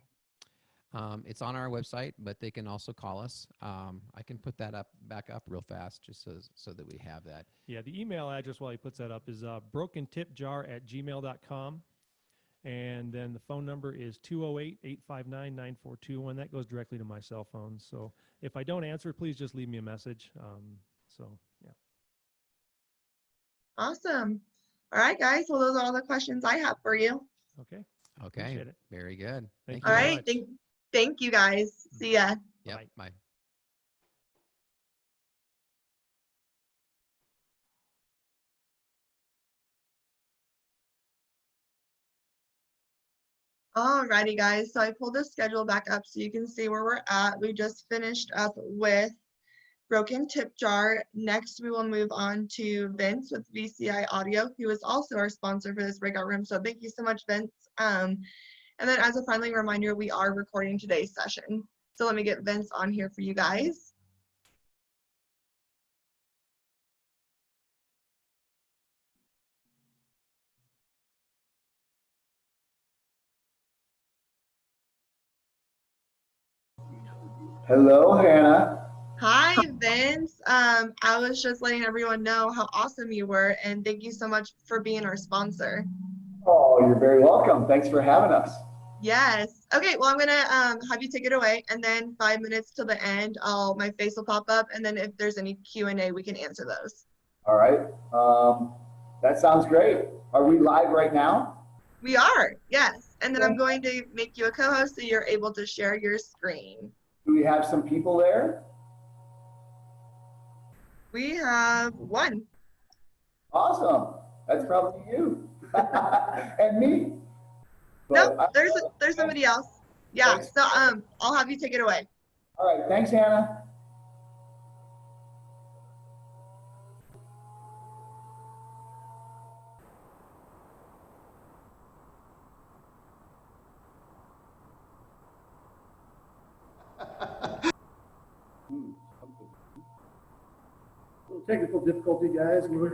Speaker 5: It's on our website, but they can also call us. I can put that back up real fast just so that we have that.
Speaker 6: Yeah, the email address while he puts that up is brokentipjar@gmail.com. And then the phone number is 208-859-9421. That goes directly to my cell phone. So if I don't answer, please just leave me a message. So, yeah.
Speaker 1: Awesome. All right, guys. Well, those are all the questions I have for you.
Speaker 6: Okay.
Speaker 5: Okay.
Speaker 6: Appreciate it.
Speaker 5: Very good.
Speaker 6: Thank
Speaker 1: All
Speaker 6: you
Speaker 1: right. Thank you, guys. See ya.
Speaker 5: Yep.
Speaker 6: Bye.
Speaker 5: Bye.
Speaker 1: Alrighty, guys. So I pulled the schedule back up so you can see where we're at. We just finished up with Broken Tip Jar. Next, we will move on to Vince with VCI Audio, who is also our sponsor for this breakout room. So thank you so much, Vince. And then as a friendly reminder, we are recording today's session. So let me get Vince on here for you guys.
Speaker 7: Hello, Hannah.
Speaker 1: Hi, Vince. I was just letting everyone know how awesome you were, and thank you so much for being our sponsor.
Speaker 7: Oh, you're very welcome. Thanks for having us.
Speaker 1: Yes. Okay, well, I'm gonna have you take it away, and then 5 minutes till the end, my face will pop up, and then if there's any Q&A, we can answer those.
Speaker 7: All right. That sounds great. Are we live right now?
Speaker 1: We are, yes. And then I'm going to make you a co-host so you're able to share your screen.
Speaker 7: Do we have some people there?
Speaker 1: We have one.
Speaker 7: Awesome. That's probably you and me.
Speaker 1: Nope, there's somebody else. Yeah,
Speaker 7: Thanks.
Speaker 1: so I'll have you take it away.
Speaker 7: All right. Thanks, Hannah.
Speaker 8: Technical difficulty, guys. We'll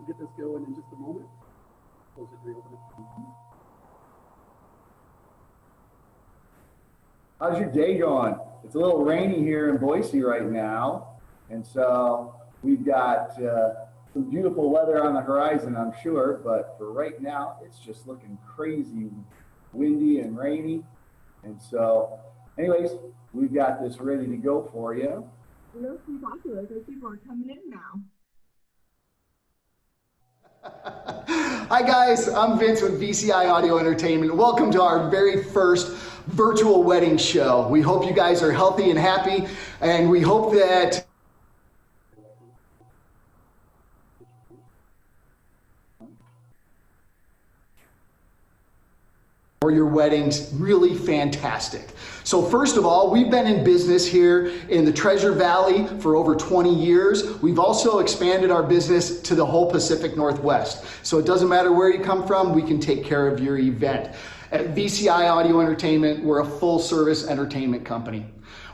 Speaker 8: get this going in just a moment. Close it, reopen it.
Speaker 7: How's your day going? It's a little rainy here in Boise right now. And so we've got some beautiful weather on the horizon, I'm sure. But for right now, it's just looking crazy windy and rainy. And so anyways, we've got this ready to go for you.
Speaker 1: It looks pretty popular because people are coming in now.
Speaker 9: Hi guys, I'm Vince with VCI Audio Entertainment. Welcome to our very first virtual wedding show. We hope you guys are healthy and happy, and we hope that for your weddings really fantastic. So first of all, we've been in business here in the Treasure Valley for over 20 years. We've also expanded our business to the whole Pacific Northwest. So it doesn't matter where you come from, we can take care of your event. At VCI Audio Entertainment, we're a full service entertainment company.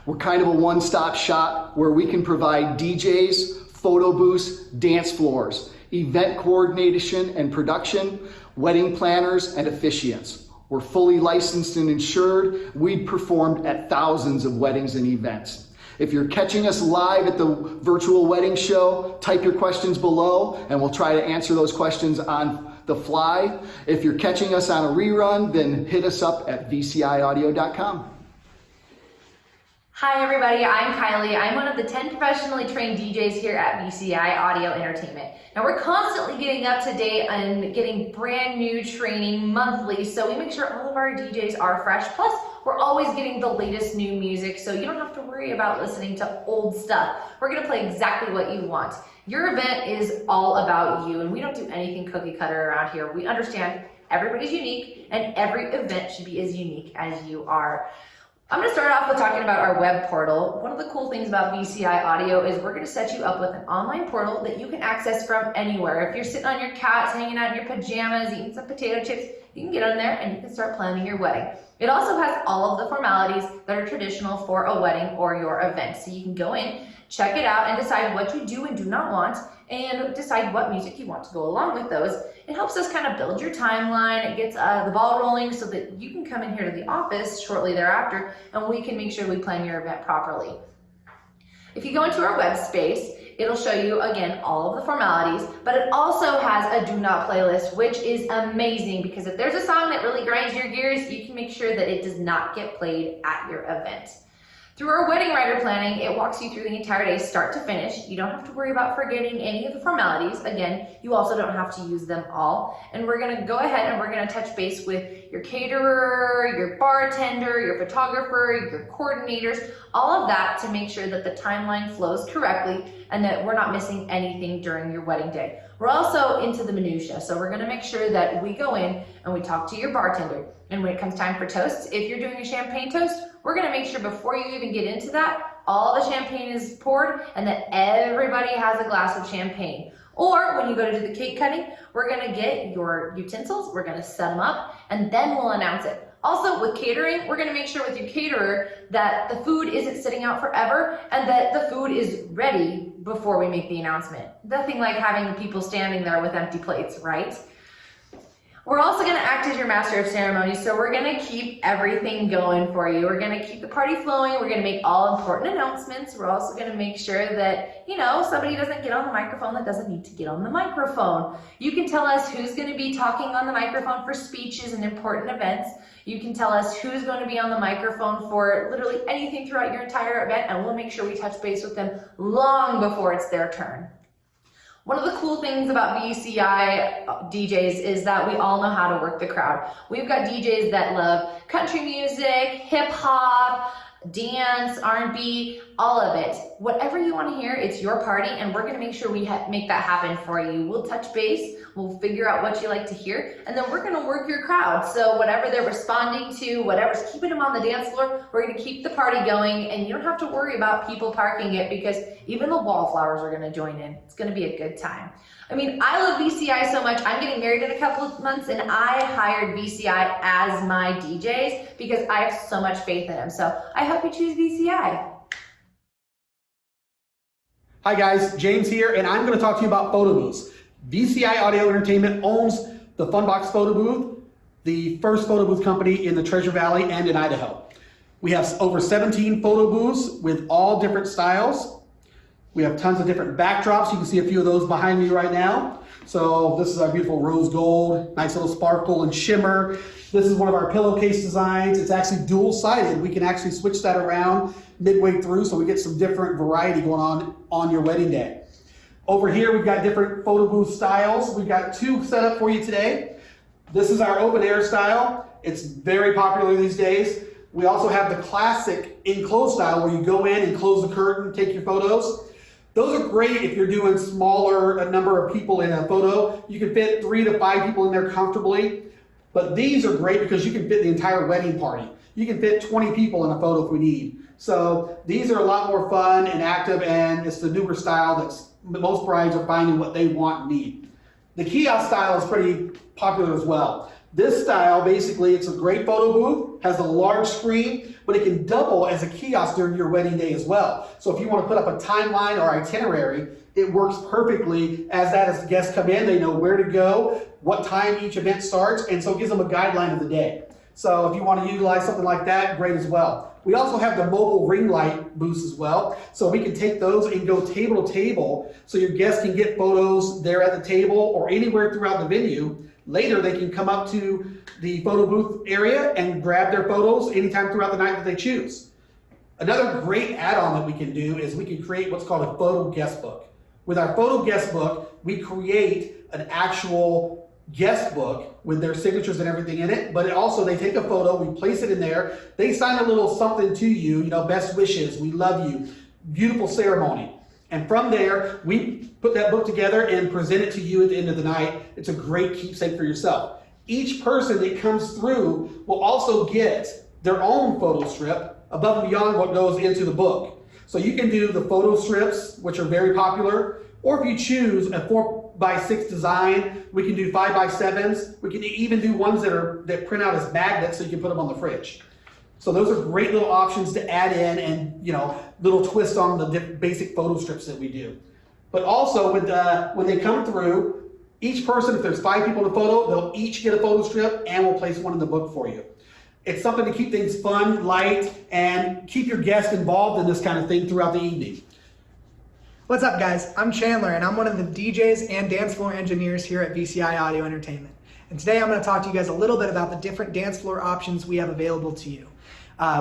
Speaker 9: We're kind of a one-stop shop where we can provide DJs, photo booths, dance floors, event coordination and production, wedding planners, and officiants. We're fully licensed and insured. We've performed at thousands of weddings and events. If you're catching us live at the virtual wedding show, type your questions below and we'll try to answer those questions on the fly. If you're catching us on a rerun, then hit us up at vciaudio.com.
Speaker 10: Hi everybody, I'm Kylie. I'm one of the 10 professionally trained DJs here at VCI Audio Entertainment. Now we're constantly getting up to date and getting brand new training monthly, so we make sure all of our DJs are fresh. Plus, we're always getting the latest new music, so you don't have to worry about listening to old stuff. We're gonna play exactly what you want. Your event is all about you, and we don't do anything cookie cutter around here. We understand everybody's unique, and every event should be as unique as you are. I'm going to start off with talking about our web portal. One of the cool things about VCI Audio is we're going to set you up with an online portal that you can access from anywhere. If you're sitting on your couch, hanging out in your pajamas, eating some potato chips, you can get on there and you can start planning your wedding. It also has all of the formalities that are traditional for a wedding or your event. So you can go in, check it out, and decide what you do and do not want, and decide what music you want to go along with those. It helps us kind of build your timeline. It gets the ball rolling so that you can come in here to the office shortly thereafter and we can make sure we plan your event properly. If you go into our web space, it'll show you again all of the formalities, but it also has a do not playlist, which is amazing because if there's a song that really grinds your gears, you can make sure that it does not get played at your event. Through our wedding writer planning, it walks you through the entire day start to finish. You don't have to worry about forgetting any of the formalities. Again, you also don't have to use them all. And we're gonna go ahead and we're gonna touch base with your caterer, your bartender, your photographer, your coordinators, all of that to make sure that the timeline flows correctly and that we're not missing anything during your wedding day. We're also into the minutia, so we're gonna make sure that we go in and we talk to your bartender. And when it comes time for toasts, if you're doing a champagne toast, we're gonna make sure before you even get into that, all the champagne is poured and that everybody has a glass of champagne. Or when you go to do the cake cutting, we're gonna get your utensils, we're gonna set them up, and then we'll announce it. Also with catering, we're gonna make sure with your caterer that the food isn't sitting out forever and that the food is ready before we make the announcement. Nothing like having people standing there with empty plates, right? We're also going to act as your master of ceremonies, so we're going to keep everything going for you. We're going to keep the party flowing. We're going to make all important announcements. We're also going to make sure that, you know, somebody doesn't get on the microphone that doesn't need to get on the microphone. You can tell us who's going to be talking on the microphone for speeches and important events. You can tell us who's going to be on the microphone for literally anything throughout your entire event, and we'll make sure we touch base with them long before it's their turn. One of the cool things about VCI DJs is that we all know how to work the crowd. We've got DJs that love country music, hip hop, dance, R&B, all of it. Whatever you want to hear, it's your party, and we're going to make sure we make that happen for you. We'll touch base, we'll figure out what you like to hear, and then we're going to work your crowd. So whatever they're responding to, whatever's keeping them on the dance floor, we're going to keep the party going, and you don't have to worry about people parking it because even the wallflowers are going to join in. It's going to be a good time. I mean, I love VCI so much. I'm getting married in a couple of months, and I hired VCI as my DJs because I have so much faith in them. So I hope you choose VCI.
Speaker 8: Hi guys, James here, and I'm going to talk to you about photo booths. VCI Audio Entertainment owns the Funbox Photo Booth, the first photo booth company in the Treasure Valley and in Idaho. We have over 17 photo booths with all different styles. We have tons of different backdrops. You can see a few of those behind me right now. So this is our beautiful rose gold, nice little sparkle and shimmer. This is one of our pillowcase designs. It's actually dual-sided. We can actually switch that around midway through so we get some different variety going on your wedding day. Over here, we've got different photo booth styles. We've got 2 set up for you today. This is our open air style. It's very popular these days. We also have the classic enclosed style where you go in and close the curtain, take your photos. Those are great if you're doing a number of people in a photo. You can fit 3 to 5 people in there comfortably. But these are great because you can fit the entire wedding party. You can fit 20 people in a photo if we need. So these are a lot more fun and active, and it's the newer style that's most brides are finding what they want and need. The kiosk style is pretty popular as well. This style, basically, it's a great photo booth, has a large screen, but it can double as a kiosk during your wedding day as well. So if you want to put up a timeline or itinerary, it works perfectly as guests come in, they know where to go, what time each event starts, and so it gives them a guideline of the day. So if you want to utilize something like that, great as well. We also have the mobile ring light booths as well. So we can take those and go table to table so your guests can get photos there at the table or anywhere throughout the venue. Later, they can come up to the photo booth area and grab their photos anytime throughout the night that they choose. Another great add-on that we can do is we can create what's called a photo guest book. With our photo guest book, we create an actual guest book with their signatures and everything in it, but they take a photo, we place it in there, they sign a little something to you, best wishes, we love you, beautiful ceremony. And from there, we put that book together and present it to you at the end of the night. It's a great keepsake for yourself. Each person that comes through will also get their own photo strip above and beyond what goes into the book. So you can do the photo strips, which are very popular, or if you choose a 4x6 design, we can do 5x7s. We can even do ones that print out as magnets so you can put them on the fridge. So those are great little options to add in and, little twist on the basic photo strips that we do. But also when they come through, each person, if there's 5 people in the photo, they'll each get a photo strip and we'll place one in the book for you. It's something to keep things fun, light, and keep your guests involved in this kind of thing throughout the evening.
Speaker 11: What's up, guys? I'm Chandler, and I'm one of the DJs and dance floor engineers here at VCI Audio Entertainment. And today I'm going to talk to you guys a little bit about the different dance floor options we have available to you.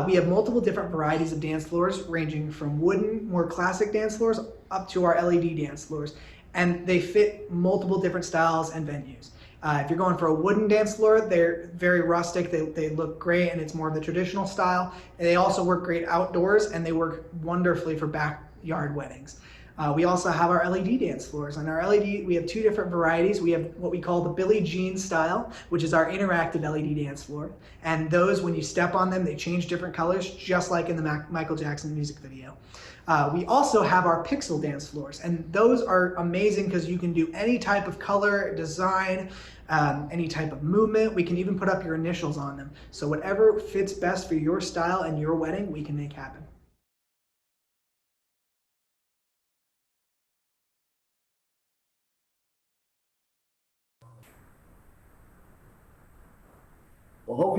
Speaker 11: We have multiple different varieties of dance floors, ranging from wooden, more classic dance floors, up to our LED dance floors. And they fit multiple different styles and venues. If you're going for a wooden dance floor, they're very rustic, they look great, and it's more of the traditional style. And they also work great outdoors, and they work wonderfully for backyard weddings. We also have our LED dance floors. On our LED, we have 2 different varieties. We have what we call the Billie Jean style, which is our interactive LED dance floor. And those, when you step on them, they change different colors, just like in the Michael Jackson music video. We also have our pixel dance floors, and those are amazing because you can do any type of color, design, any type of movement. We can even put up your initials on them. So whatever fits best for your style and your wedding, we can make happen.
Speaker 7: Well,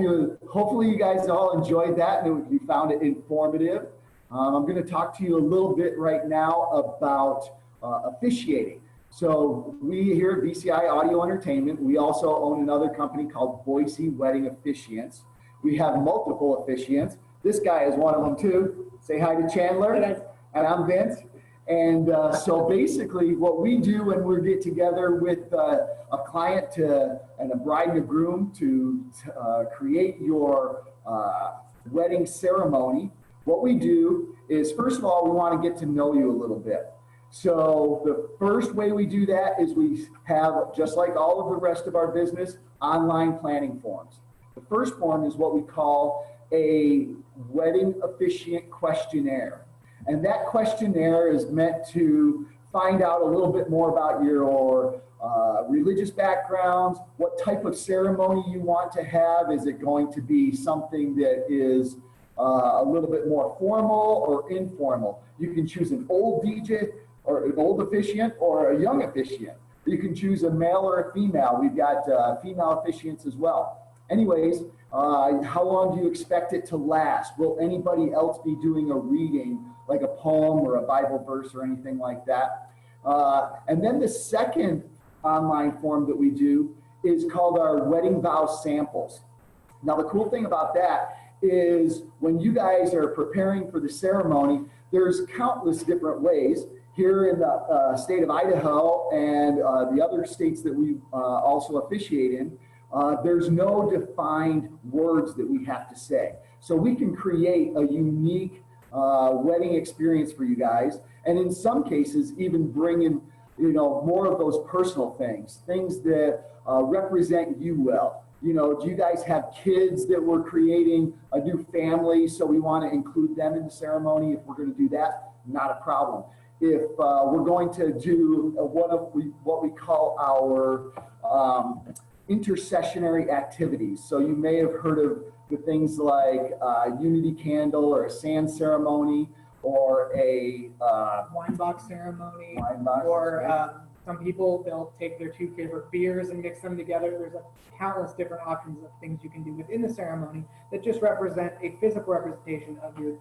Speaker 7: hopefully you guys all enjoyed that and you found it informative. I'm going to talk to you a little bit right now about officiating. So we here at VCI Audio Entertainment, we also own another company called Boise Wedding Officiants. We have multiple officiants. This guy is one of them too. Say hi to Chandler. And I'm Vince. And so basically what we do when we get together with a client and a bride and a groom to create your wedding ceremony, what we do is, first of all, we want to get to know you a little bit. So the first way we do that is we have, just like all of the rest of our business, online planning forms. The first form is what we call a wedding officiant questionnaire. And that questionnaire is meant to find out a little bit more about your religious backgrounds, what type of ceremony you want to have. Is it going to be something that is a little bit more formal or informal? You can choose an old DJ or an old officiant or a young officiant. You can choose a male or a female. We've got female officiants as well. Anyways, how long do you expect it to last? Will anybody else be doing a reading, like a poem or a Bible verse or anything like that? And then the second online form that we do is called our wedding vow samples. Now, the cool thing about that is when you guys are preparing for the ceremony, there's countless different ways. here in the state of Idaho and the other states that we also officiate in, there's no defined words that we have to say. So we can create a unique wedding experience for you guys, and in some cases even bring in, you know, more of those personal things that represent you well. You know, do you guys have kids that we're creating a new family, so we want to include them in the ceremony? If we're going to do that, not a problem. If we're going to do what we call our intercessionary activities. So you may have heard of the things like unity candle or a sand ceremony or a
Speaker 11: Wine box ceremony,
Speaker 7: or right?
Speaker 11: Some people, they'll take their two favorite beers and mix them together. There's countless different options of things you can do within the ceremony that just represent a physical representation of your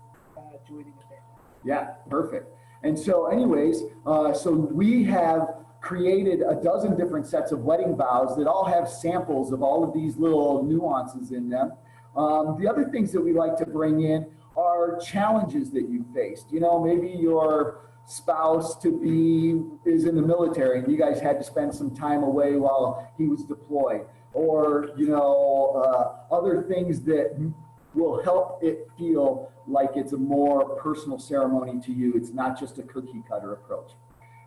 Speaker 11: joining the family.
Speaker 7: Yeah, perfect. And so anyways, so we have created a dozen different sets of wedding vows that all have samples of all of these little nuances in them. The other things that we like to bring in are challenges that you faced. You know, maybe your spouse to be is in the military and you guys had to spend some time away while he was deployed, or, you know, other things that will help it feel like it's a more personal ceremony to you. It's not just a cookie cutter approach.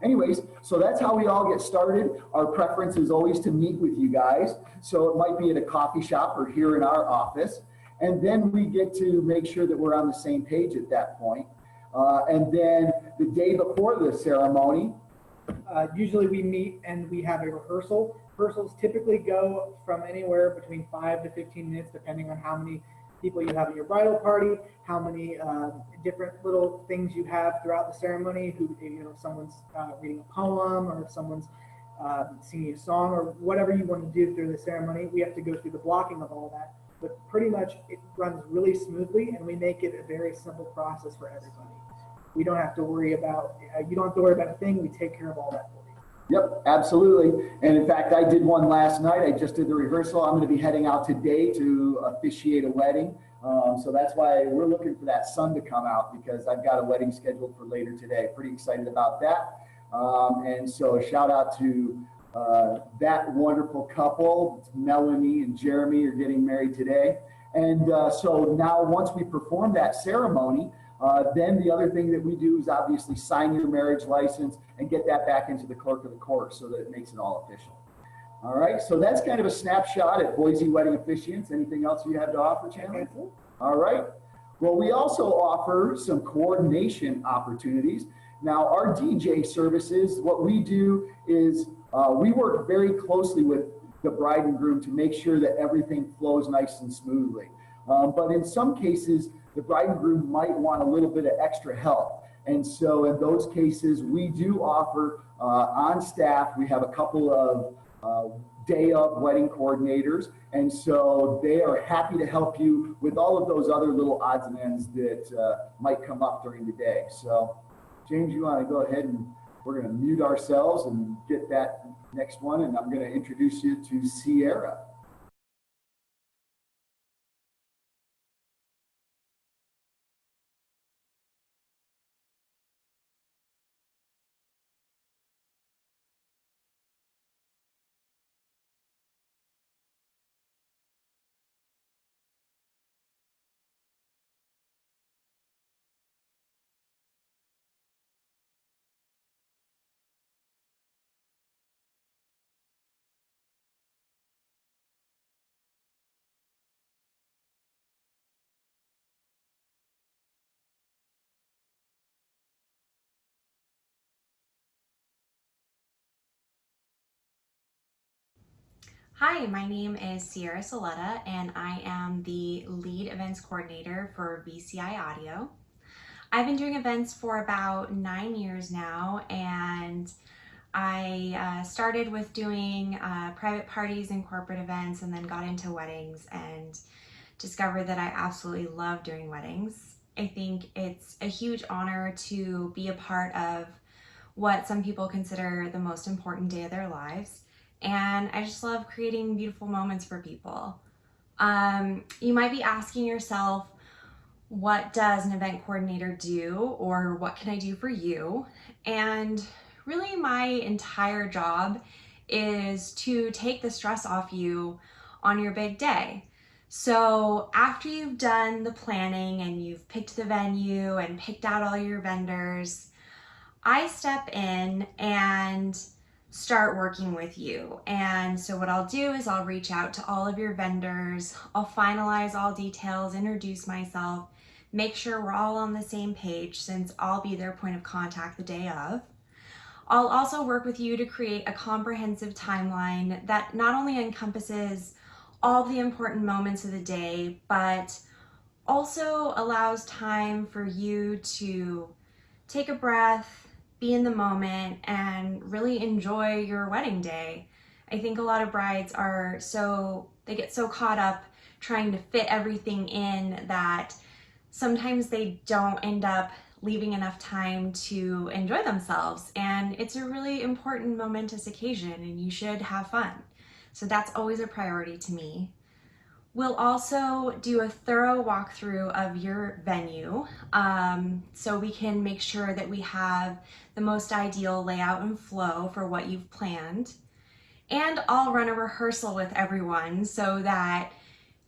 Speaker 7: Anyways, so that's how we all get started. Our preference is always to meet with you guys. So it might be at a coffee shop or here in our office. And then we get to make sure that we're on the same page at that point. And then the day before the ceremony,
Speaker 11: usually we meet and we have a rehearsal. Rehearsals typically go from anywhere between 5 to 15 minutes, depending on how many people you have at your bridal party, how many different little things you have throughout the ceremony. Who, you know, if someone's reading a poem, or if someone's singing a song, or whatever you want to do through the ceremony. We have to go through the blocking of all that. But pretty much it runs really smoothly, and we make it a very simple process for everybody. We don't have to worry about, you don't have to worry about a thing. We take care of all that for you.
Speaker 7: Yep, absolutely. And in fact, I did one last night. I just did the rehearsal. I'm going to be heading out today to officiate a wedding. So that's why we're looking for that sun to come out, because I've got a wedding scheduled for later today. Pretty excited about that. And so a shout out to that wonderful couple. Melanie and Jeremy are getting married today. And so now once we perform that ceremony, then the other thing that we do is obviously sign your marriage license and get that back into the clerk of the court so that it makes it all official. All right, so that's kind of a snapshot at Boise Wedding Officiants. Anything else you have to offer, Chandler? All right. Well, we also offer some coordination opportunities. Now, our DJ services, what we do is we work very closely with the bride and groom to make sure that everything flows nice and smoothly. But in some cases, the bride and groom might want a little bit of extra help. And so in those cases, we do offer on staff, we have a couple of day of wedding coordinators. And so they are happy to help you with all of those other little odds and ends that might come up during the day. So James, you want to go ahead and we're going to mute ourselves and get that next one. And I'm going to introduce you to Sierra.
Speaker 12: Hi, my name is Sierra Saletta, and I am the lead events coordinator for VCI Audio. I've been doing events for about 9 years now, and I started with doing private parties and corporate events, and then got into weddings and discovered that I absolutely love doing weddings. I think it's a huge honor to be a part of what some people consider the most important day of their lives. And I just love creating beautiful moments for people. You might be asking yourself, what does an event coordinator do, or what can I do for you? And really my entire job is to take the stress off you on your big day. So after you've done the planning and you've picked the venue and picked out all your vendors, I step in and start working with you. And so what I'll do is I'll reach out to all of your vendors, I'll finalize all details, introduce myself, make sure we're all on the same page since I'll be their point of contact the day of. I'll also work with you to create a comprehensive timeline that not only encompasses all the important moments of the day, but also allows time for you to take a breath, be in the moment, and really enjoy your wedding day. I think a lot of brides they get so caught up trying to fit everything in that sometimes they don't end up leaving enough time to enjoy themselves. And it's a really important, momentous occasion, and you should have fun. So that's always a priority to me. We'll also do a thorough walkthrough of your venue so we can make sure that we have the most ideal layout and flow for what you've planned. And I'll run a rehearsal with everyone so that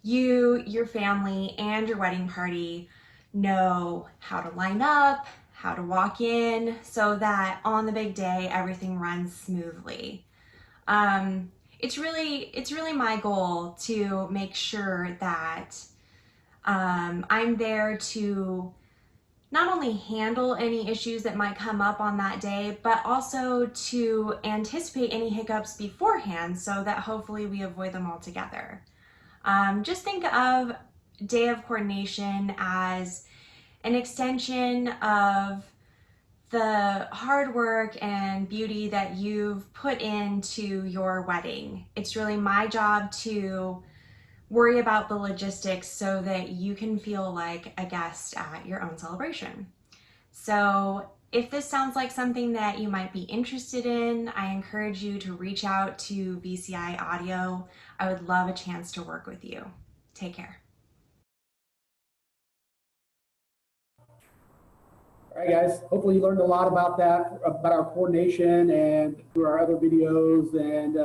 Speaker 12: you, your family, and your wedding party know how to line up, how to walk in, so that on the big day everything runs smoothly. It's really my goal to make sure that I'm there to not only handle any issues that might come up on that day, but also to anticipate any hiccups beforehand so that hopefully we avoid them altogether. Just think of day of coordination as an extension of the hard work and beauty that you've put into your wedding. It's really my job to worry about the logistics so that you can feel like a guest at your own celebration. So if this sounds like something that you might be interested in, I encourage you to reach out to VCI Audio. I would love a chance to work with you. Take care.
Speaker 8: All right, guys, hopefully you learned a lot about that, about our coordination and through our other videos and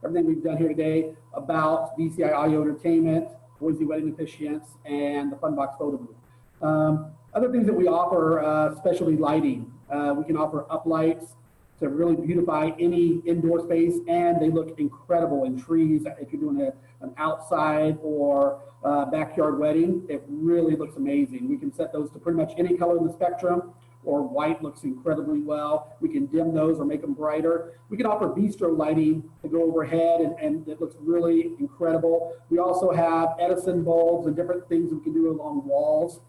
Speaker 8: everything we've done here today about VCI Audio Entertainment, Boise Wedding Officiants, and the Funbox Photo Booth. Other things that we offer, specialty lighting. We can offer uplights to really beautify any indoor space, and they look incredible in trees. If you're doing an outside or backyard wedding, it really looks amazing. We can set those to pretty much any color in the spectrum, or white looks incredibly well. We can dim those or make them brighter. We can offer bistro lighting to go overhead, and it looks really incredible. We also have Edison bulbs and different things we can do along walls.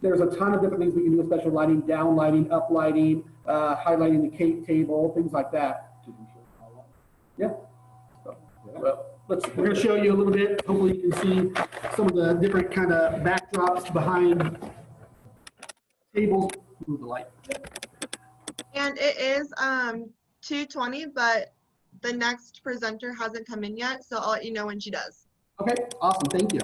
Speaker 8: There's a ton of different things we can do with special lighting, down lighting, up lighting, highlighting the cake table, things like that. Yeah. Well, we're going to show you a little bit. Hopefully you can see some of the different kind of backdrops behind tables. Move the light.
Speaker 1: And it is 2:20, but the next presenter hasn't come in yet, so I'll let you know when she does.
Speaker 8: Okay, awesome, thank you.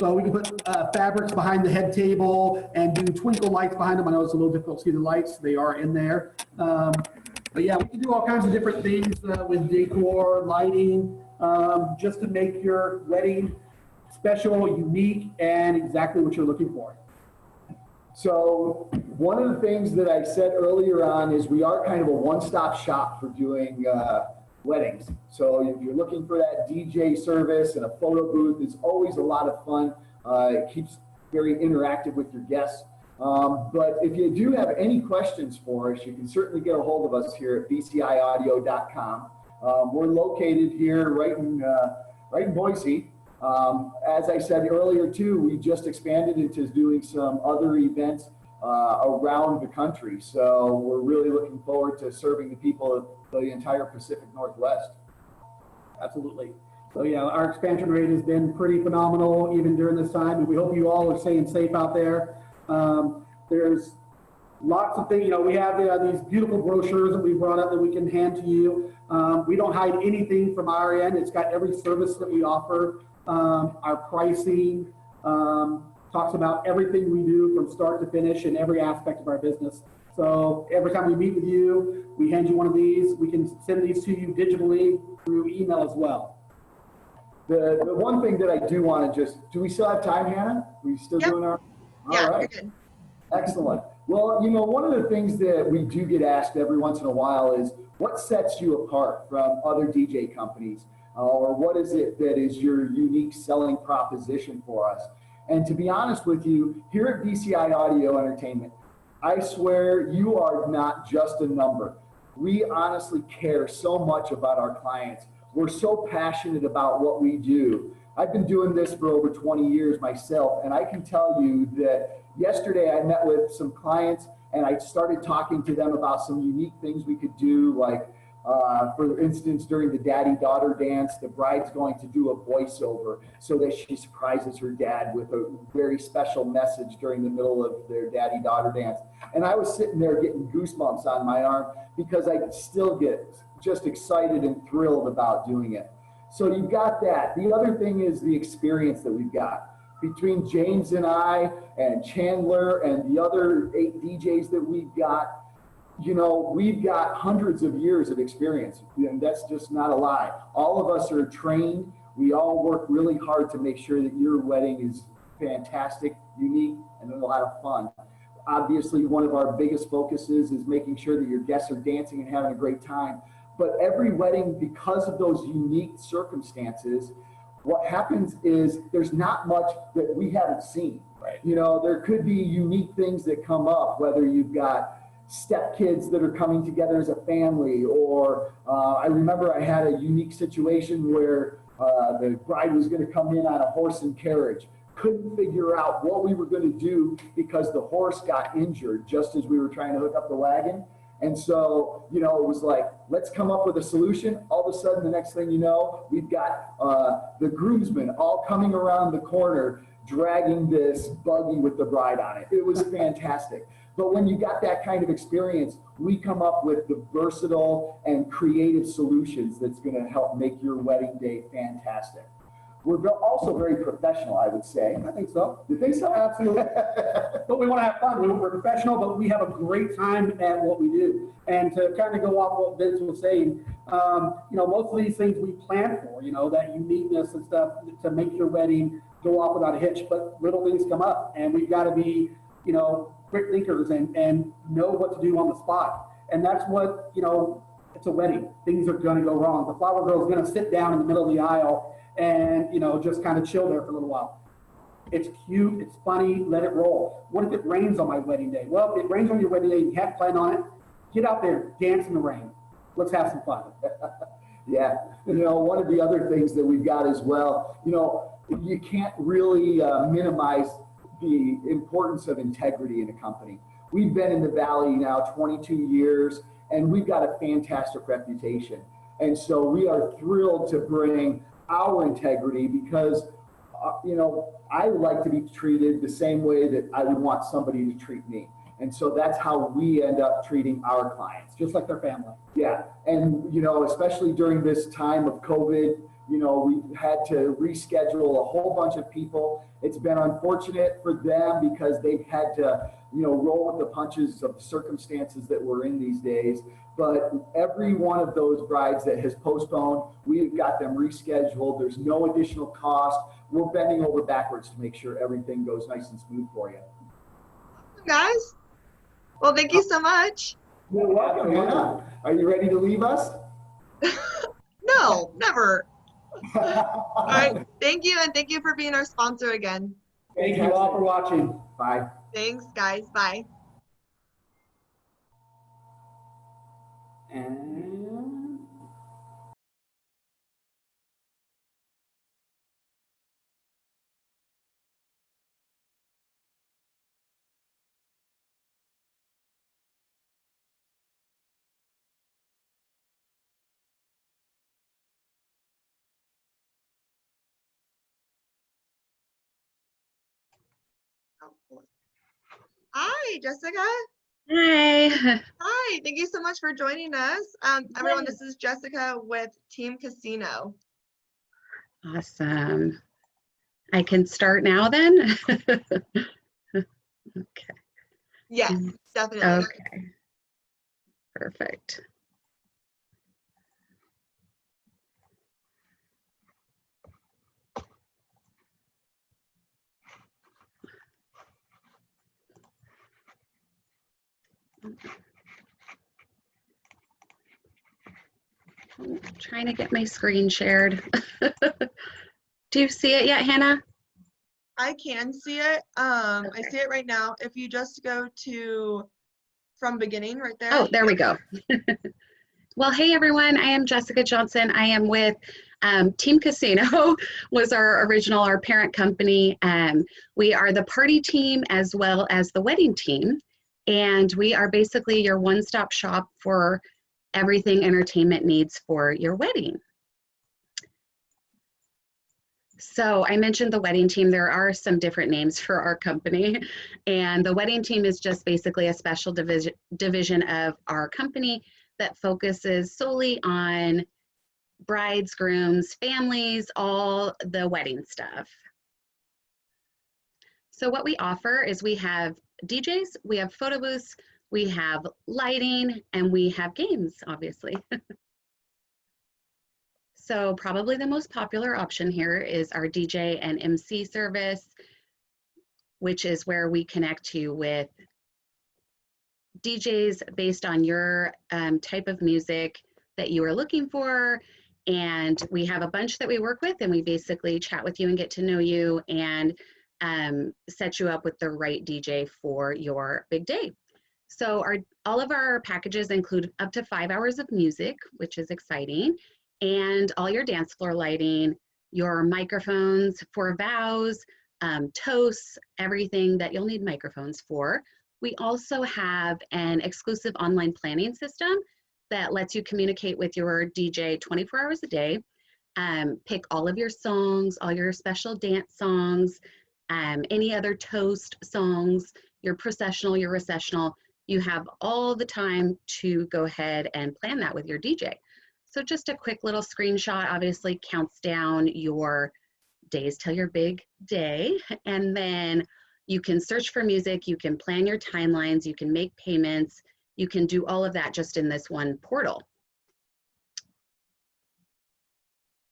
Speaker 8: So we can put fabrics behind the head table and do twinkle lights behind them. I know it's a little difficult to see the lights. They are in there. But yeah, we can do all kinds of different things with decor, lighting, just to make your wedding special, unique, and exactly what you're looking for.
Speaker 7: So one of the things that I said earlier on is we are kind of a one-stop shop for doing weddings. So if you're looking for that DJ service and a photo booth, it's always a lot of fun. It keeps very interactive with your guests. But if you do have any questions for us, you can certainly get a hold of us here at vciaudio.com. We're located here right in Boise. As I said earlier too, we just expanded into doing some other events around the country. So we're really looking forward to serving the people of the entire Pacific Northwest.
Speaker 8: Absolutely. So yeah, our expansion rate has been pretty phenomenal even during this time, and we hope you all are staying safe out there. There's lots of things, we have these beautiful brochures that we brought up that we can hand to you. We don't hide anything from our end. It's got every service that we offer, our pricing, talks about everything we do from start to finish in every aspect of our business. So every time we meet with you, we hand you one of these. We can send these to you digitally through email as well.
Speaker 7: The one thing that I do want to do we still have time, Hannah? Are we still doing our?
Speaker 1: Yeah,
Speaker 7: All right.
Speaker 1: you're good.
Speaker 7: Excellent. Well, one of the things that we do get asked every once in a while is what sets you apart from other DJ companies, or what is it that is your unique selling proposition for us? And to be honest with you, here at VCI Audio Entertainment, I swear you are not just a number. We honestly care so much about our clients. We're so passionate about what we do. I've been doing this for over 20 years myself, and I can tell you that yesterday I met with some clients and I started talking to them about some unique things we could do, like for instance, during the daddy-daughter dance, the bride's going to do a voiceover so that she surprises her dad with a very special message during the middle of their daddy-daughter dance. And I was sitting there getting goosebumps on my arm because I still get just excited and thrilled about doing it. So you've got that. The other thing is the experience that we've got. Between James and I and Chandler and the other 8 DJs that we've got, we've got hundreds of years of experience, and that's just not a lie. All of us are trained. We all work really hard to make sure that your wedding is fantastic, unique, and a lot of fun. Obviously, one of our biggest focuses is making sure that your guests are dancing and having a great time. But every wedding, because of those unique circumstances, what happens is there's not much that we haven't seen.
Speaker 2: Right.
Speaker 7: There could be unique things that come up, whether you've got stepkids that are coming together as a family, or I remember I had a unique situation where the bride was going to come in on a horse and carriage. Couldn't figure out what we were going to do because the horse got injured just as we were trying to hook up the wagon. And so, it was like, let's come up with a solution. All of a sudden, the next thing you know, we've got the groomsmen all coming around the corner, dragging this buggy with the bride on it. It was fantastic. But when you got that kind of experience, we come up with the versatile and creative solutions that's going to help make your wedding day fantastic. We're also very professional, I would say.
Speaker 8: I think so.
Speaker 7: You think so?
Speaker 8: Absolutely. But we want to have fun. We're professional, but we have a great time at what we do. And to kind of go off what Vince was saying, most of these things we plan for, that uniqueness and stuff to make your wedding go off without a hitch. But little things come up, and we've got to be, quick thinkers and know what to do on the spot. And that's what, it's a wedding. Things are going to go wrong. The flower girl is going to sit down in the middle of the aisle and just kind of chill there for a little while. It's cute, it's funny, let it roll. What if it rains on my wedding day? Well, if it rains on your wedding day, you have to plan on it. Get out there, dance in the rain. Let's have some fun.
Speaker 7: Yeah, one of the other things that we've got as well, you can't really minimize the importance of integrity in a company. We've been in the Valley now 22 years, and we've got a fantastic reputation. And so we are thrilled to bring our integrity because, I like to be treated the same way that I would want somebody to treat me. And so that's how we end up treating our clients.
Speaker 8: Just like their family.
Speaker 7: Yeah. And, especially during this time of COVID, we've had to reschedule a whole bunch of people. It's been unfortunate for them because they've had to, roll with the punches of the circumstances that we're in these days. But every one of those brides that has postponed, we've got them rescheduled. There's no additional cost. We're bending over backwards to make sure everything goes nice and smooth for you.
Speaker 1: Guys, well, thank you so much.
Speaker 7: You're welcome, Hannah. Are you ready to leave us?
Speaker 1: No, never. All right, thank you, and thank you for being our sponsor again.
Speaker 8: Thank you all for watching.
Speaker 7: Bye.
Speaker 1: Thanks, guys. Bye.
Speaker 8: And
Speaker 1: Hi, Jessica.
Speaker 13: Hi.
Speaker 1: Hi, thank you so much for joining us. Everyone, this is Jessica with Team Casino.
Speaker 13: Awesome. I can start now then? Okay.
Speaker 1: Yes, definitely.
Speaker 13: Okay. Perfect. I'm trying to get my screen shared. Do you see it yet, Hannah?
Speaker 1: I can see it. I
Speaker 13: Okay.
Speaker 1: see it right now. If you just go to from beginning right there.
Speaker 13: Oh, there we go. Well, hey everyone, I am Jessica Johnson. I am with Team Casino, was our parent company. We are the party team as well as the wedding team. And we are basically your one-stop shop for everything entertainment needs for your wedding. So I mentioned the wedding team. There are some different names for our company. And the wedding team is just basically a special division of our company that focuses solely on brides, grooms, families, all the wedding stuff. So what we offer is we have DJs, we have photo booths, we have lighting, and we have games, obviously. So probably the most popular option here is our DJ and MC service, which is where we connect you with DJs based on your type of music that you are looking for. And we have a bunch that we work with, and we basically chat with you and get to know you and set you up with the right DJ for your big day. So all of our packages include up to 5 hours of music, which is exciting, and all your dance floor lighting, your microphones for vows, toasts, everything that you'll need microphones for. We also have an exclusive online planning system that lets you communicate with your DJ 24 hours a day, pick all of your songs, all your special dance songs, any other toast songs, your processional, your recessional. You have all the time to go ahead and plan that with your DJ. So just a quick little screenshot obviously counts down your days till your big day. And then you can search for music, you can plan your timelines, you can make payments, you can do all of that just in this one portal.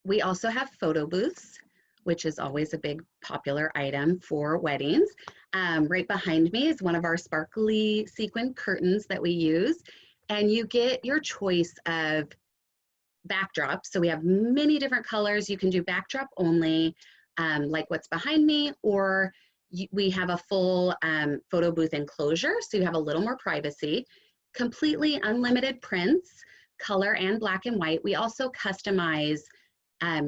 Speaker 13: We also have photo booths, which is always a big popular item for weddings. Right behind me is one of our sparkly sequin curtains that we use, and you get your choice of backdrops. So we have many different colors. You can do backdrop only, like what's behind me, or we have a full photo booth enclosure, so you have a little more privacy. Completely unlimited prints, color and black and white. We also customize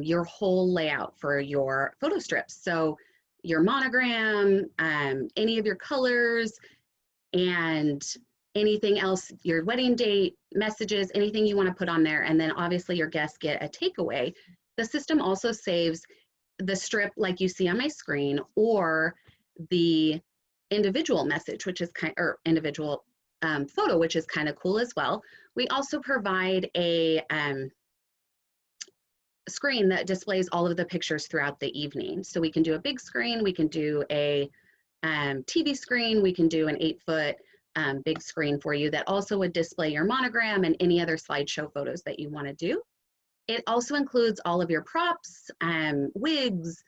Speaker 13: your whole layout for your photo strips. So your monogram, any of your colors, and anything else, your wedding date, messages, anything you want to put on there. And then obviously your guests get a takeaway. The system also saves the strip like you see on my screen, or the individual message, which is individual photo, which is kind of cool as well. We also provide a screen that displays all of the pictures throughout the evening. So we can do a big screen, we can do a TV screen, we can do an 8-foot big screen for you that also would display your monogram and any other slideshow photos that you want to do. It also includes all of your props, wigs,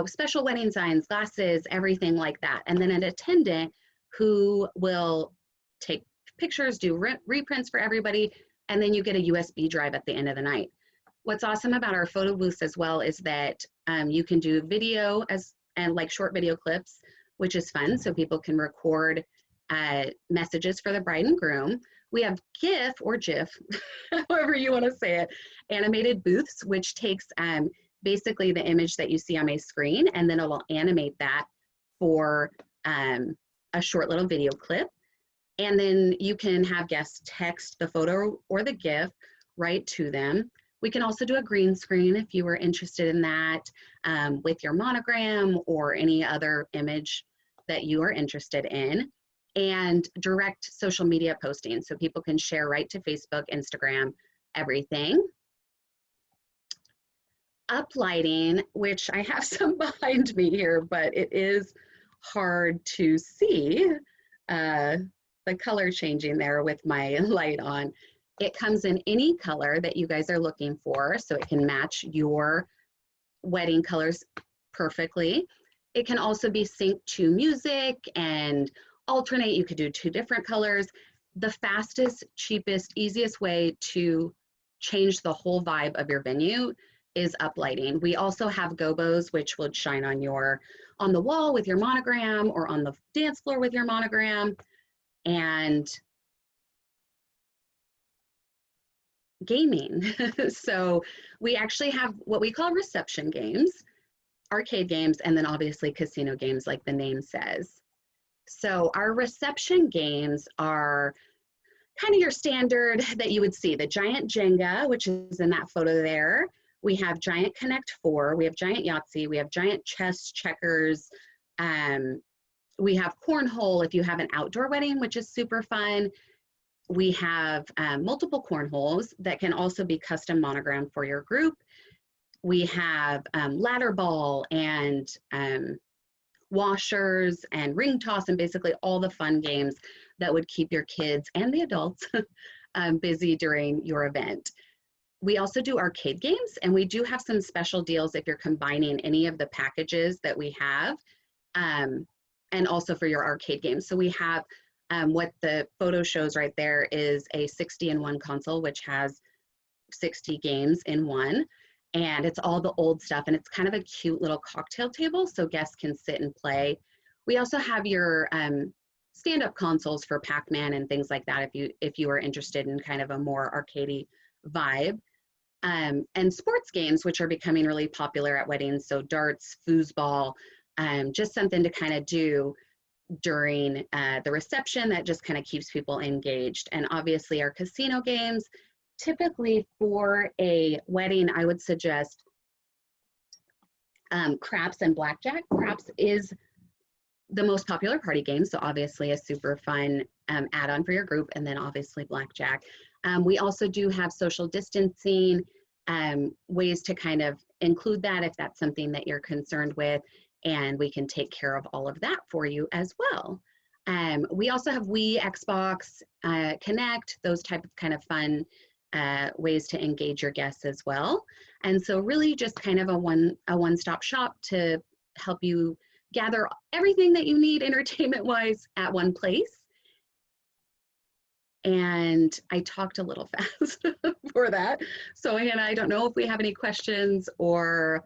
Speaker 13: special wedding signs, glasses, everything like that. And then an attendant who will take pictures, do reprints for everybody, and then you get a USB drive at the end of the night. What's awesome about our photo booths as well is that you can do video and like short video clips, which is fun, so people can record messages for the bride and groom. We have GIF or GIF, however you want to say it, animated booths, which takes basically the image that you see on my screen, and then it will animate that for a short little video clip. And then you can have guests text the photo or the GIF right to them. We can also do a green screen if you were interested in that, with your monogram or any other image that you are interested in, and direct social media posting, so people can share right to Facebook, Instagram, everything. uplighting, which I have some behind me here, but it is hard to see the color changing there with my light on. It comes in any color that you guys are looking for, so it can match your wedding colors perfectly. It can also be synced to music and alternate. You could do 2 different colors. The fastest, cheapest, easiest way to change the whole vibe of your venue is uplighting. We also have gobos, which would shine on the wall with your monogram, or on the dance floor with your monogram. And gaming. So we actually have what we call reception games, arcade games, and then obviously casino games like the name says. So our reception games are kind of your standard that you would see. The giant Jenga, which is in that photo there. We have giant Connect 4, we have giant Yahtzee, we have giant chess, checkers, we have cornhole if you have an outdoor wedding, which is super fun. We have multiple cornholes that can also be custom monogrammed for your group. We have ladder ball and washers and ring toss, and basically all the fun games that would keep your kids and the adults busy during your event. We also do arcade games, and we do have some special deals if you're combining any of the packages that we have, and also for your arcade games. So we have what the photo shows right there is a 60-in-1 console, which has 60 games in one, and it's all the old stuff, and it's kind of a cute little cocktail table so guests can sit and play. We also have your stand-up consoles for Pac-Man and things like that if you are interested in kind of a more arcadey vibe. And sports games, which are becoming really popular at weddings, so darts, foosball, just something to kind of do during the reception that just kind of keeps people engaged. And obviously our casino games, typically for a wedding, I would suggest craps and blackjack. Craps is the most popular party game, so obviously a super fun add-on for your group, and then obviously blackjack. We also do have social distancing, ways to kind of include that if that's something that you're concerned with, and we can take care of all of that for you as well. We also have Wii, Xbox, Connect, those type of kind of fun ways to engage your guests as well. And so really just kind of a one-stop shop to help you gather everything that you need entertainment-wise at one place. And I talked a little fast for that. So Hannah, I don't know if we have any questions or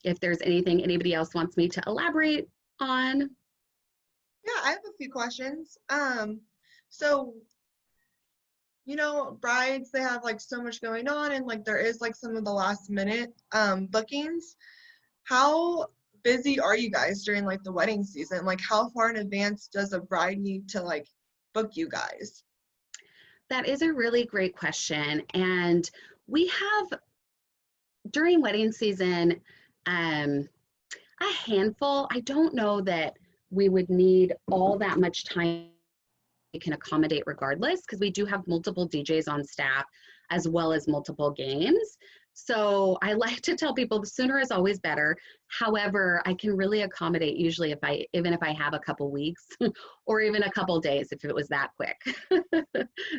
Speaker 13: if there's anything anybody else wants me to elaborate on.
Speaker 1: Yeah, I have a few questions. So, you know, brides, they have like so much going on, and like there is like some of the last minute bookings. How busy are you guys during like the wedding season? Like how far in advance does a bride need to like book you guys?
Speaker 13: That is a really great question. And we have, during wedding season, a handful. I don't know that we would need all that much time we can accommodate regardless, because we do have multiple DJs on staff as well as multiple games. So I like to tell people the sooner is always better. However, I can really accommodate usually even if I have a couple weeks or even a couple days if it was that quick.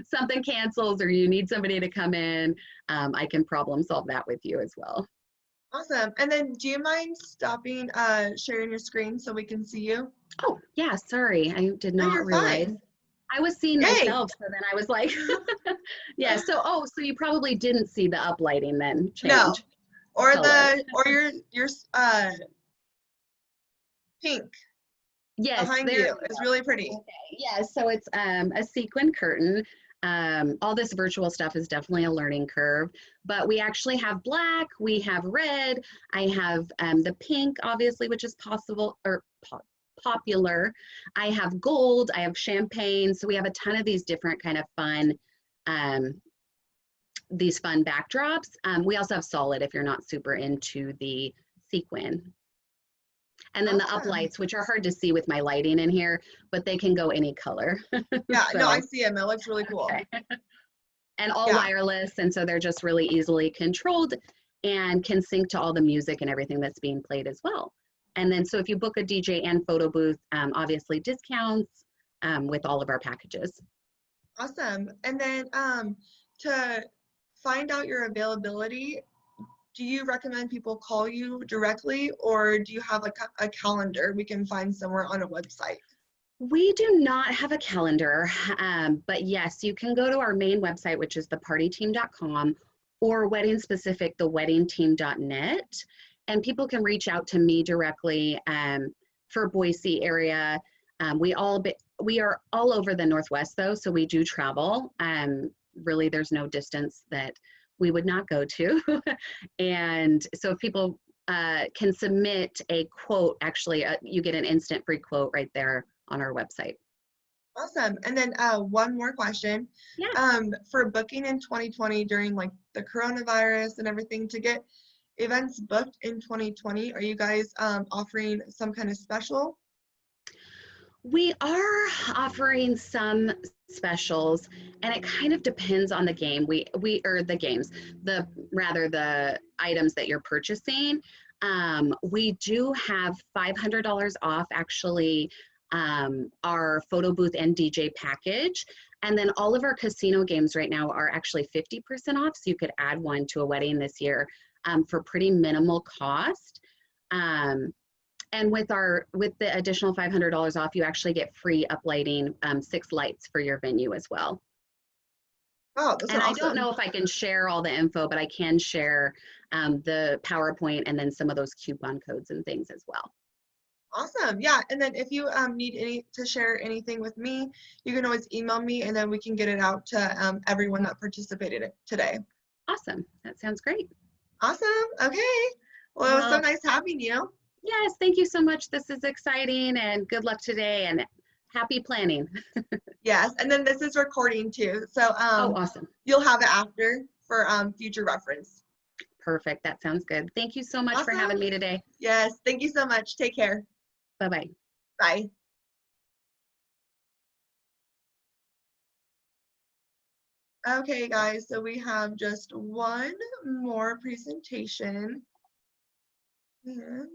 Speaker 13: Something cancels or you need somebody to come in, I can problem solve that with you as well.
Speaker 1: Awesome. And then do you mind stopping sharing your screen so we can see you?
Speaker 13: Oh, yeah, sorry. I did not realize.
Speaker 1: Fine.
Speaker 13: I was seeing myself, so then I was like, yeah, so you probably didn't see the uplighting then change.
Speaker 1: No, or
Speaker 13: color.
Speaker 1: your pink.
Speaker 13: Yes,
Speaker 1: behind you. It's really pretty.
Speaker 13: Okay. Yeah, so it's a sequin curtain. All this virtual stuff is definitely a learning curve, but we actually have black, we have red, I have the pink, obviously, which is possible, or popular. I have gold, I have champagne. So we have a ton of these different kind of fun, these fun backdrops. We also have solid if you're not super into the sequin. And then the uplights, which are hard to see with my lighting in here, but they can go any color.
Speaker 1: Yeah,
Speaker 13: So,
Speaker 1: no, I see them. It looks really cool.
Speaker 13: okay. And all wireless, and so they're just really easily controlled. and can sync to all the music and everything that's being played as well. And then, so if you book a DJ and photo booth, obviously discounts with all of our packages.
Speaker 1: Awesome. And then to find out your availability, do you recommend people call you directly, or do you have a calendar we can find somewhere on a website?
Speaker 13: We do not have a calendar, but yes, you can go to our main website, which is thepartyteam.com, or wedding specific, theweddingteam.net, and people can reach out to me directly for Boise area. We are all over the Northwest though, so we do travel. Really, there's no distance that we would not go to. And so if people can submit a quote, actually, you get an instant free quote right there on our website.
Speaker 1: Awesome. And then one more question.
Speaker 13: Yeah.
Speaker 1: For booking in 2020 during like the coronavirus and everything, to get events booked in 2020, are you guys offering some kind of special?
Speaker 13: We are offering some specials, and it kind of depends on the game. The items that you're purchasing. We do have $500 off actually our photo booth and DJ package. And then all of our casino games right now are actually 50% off. So you could add one to a wedding this year for pretty minimal cost. And with the additional $500 off, you actually get free uplighting, 6 lights for your venue as well.
Speaker 1: Oh, that's awesome.
Speaker 13: I don't know if I can share all the info, but I can share the PowerPoint and then some of those coupon codes and things as well.
Speaker 1: Awesome. Yeah. And then if you need to share anything with me, you can always email me, and then we can get it out to everyone that participated today.
Speaker 13: Awesome. That sounds great.
Speaker 1: Awesome. Okay. Well, it was so nice having you.
Speaker 13: Yes. Thank you so much. This is exciting, and good luck today, and happy planning.
Speaker 1: Yes. And then this is recording too. So
Speaker 13: oh, awesome.
Speaker 1: You'll have it after for future reference.
Speaker 13: Perfect. That sounds good. Thank you so much for having me today.
Speaker 1: Yes. Thank you so much. Take care.
Speaker 13: Bye-bye.
Speaker 1: Bye. Okay, guys, so we have just one more presentation. And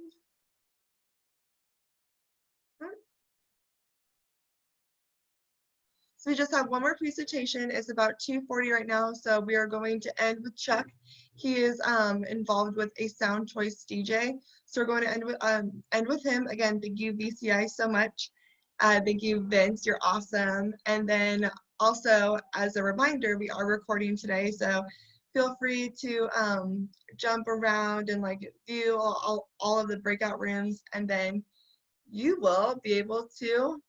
Speaker 1: so we just have one more presentation. It's about 2:40 right now, so we are going to end with Chuck. He is involved with a Sound Choice DJ. So we're going to end with him. Again, thank you, VCI, so much. Thank you, Vince. You're awesome. And then also, as a reminder, we are recording today, so feel free to jump around and like view all of the breakout rooms, and then you will be able to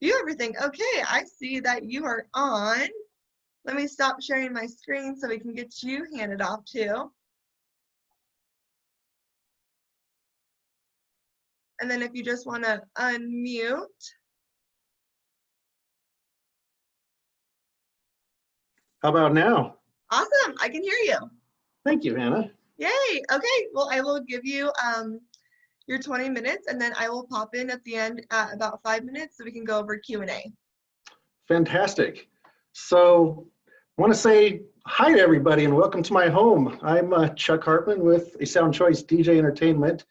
Speaker 1: view everything. Okay, I see that you are on. Let me stop sharing my screen so we can get you handed off too. And then if you just want to unmute.
Speaker 14: How about now?
Speaker 1: Awesome, I can hear you.
Speaker 14: Thank you, Hannah.
Speaker 1: Yay, okay, well, I will give you your 20 minutes, and then I will pop in at the end at about 5 minutes so we can go over Q&A.
Speaker 14: Fantastic. So I want to say hi to everybody and welcome to my home. I'm Chuck Hartman with a Sound Choice DJ Entertainment.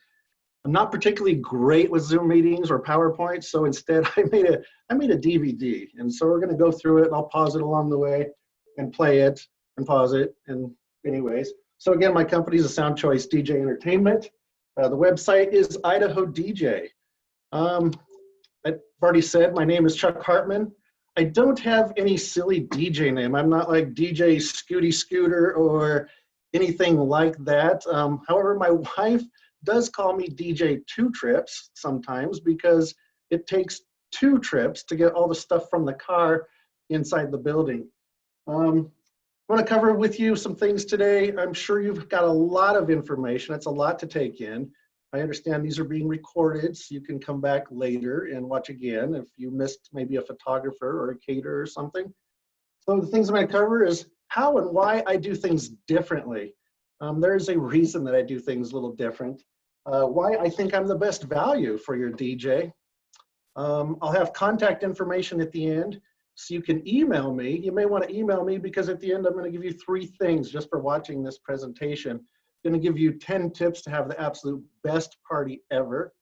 Speaker 14: I'm not particularly great with Zoom meetings or PowerPoint, so instead I made a DVD, and so we're going to go through it, and I'll pause it along the way and play it and pause it. And anyways, so again, my company is a Sound Choice DJ Entertainment. The website is Idaho DJ. I've already said my name is Chuck Hartman. I don't have any silly DJ name. I'm not like DJ Scooty Scooter or anything like that. However, my wife does call me DJ Two Trips sometimes because it takes 2 trips to get all the stuff from the car inside the building. I want to cover with you some things today. I'm sure you've got a lot of information. It's a lot to take in. I understand these are being recorded, so you can come back later and watch again if you missed maybe a photographer or a caterer or something. So the things I'm going to cover is how and why I do things differently. There's a reason that I do things a little different. Why I think I'm the best value for your DJ. I'll have contact information at the end. So you can email me. You may want to email me because at the end, I'm going to give you 3 things just for watching this presentation. I'm going to give you 10 tips to have the absolute best party ever.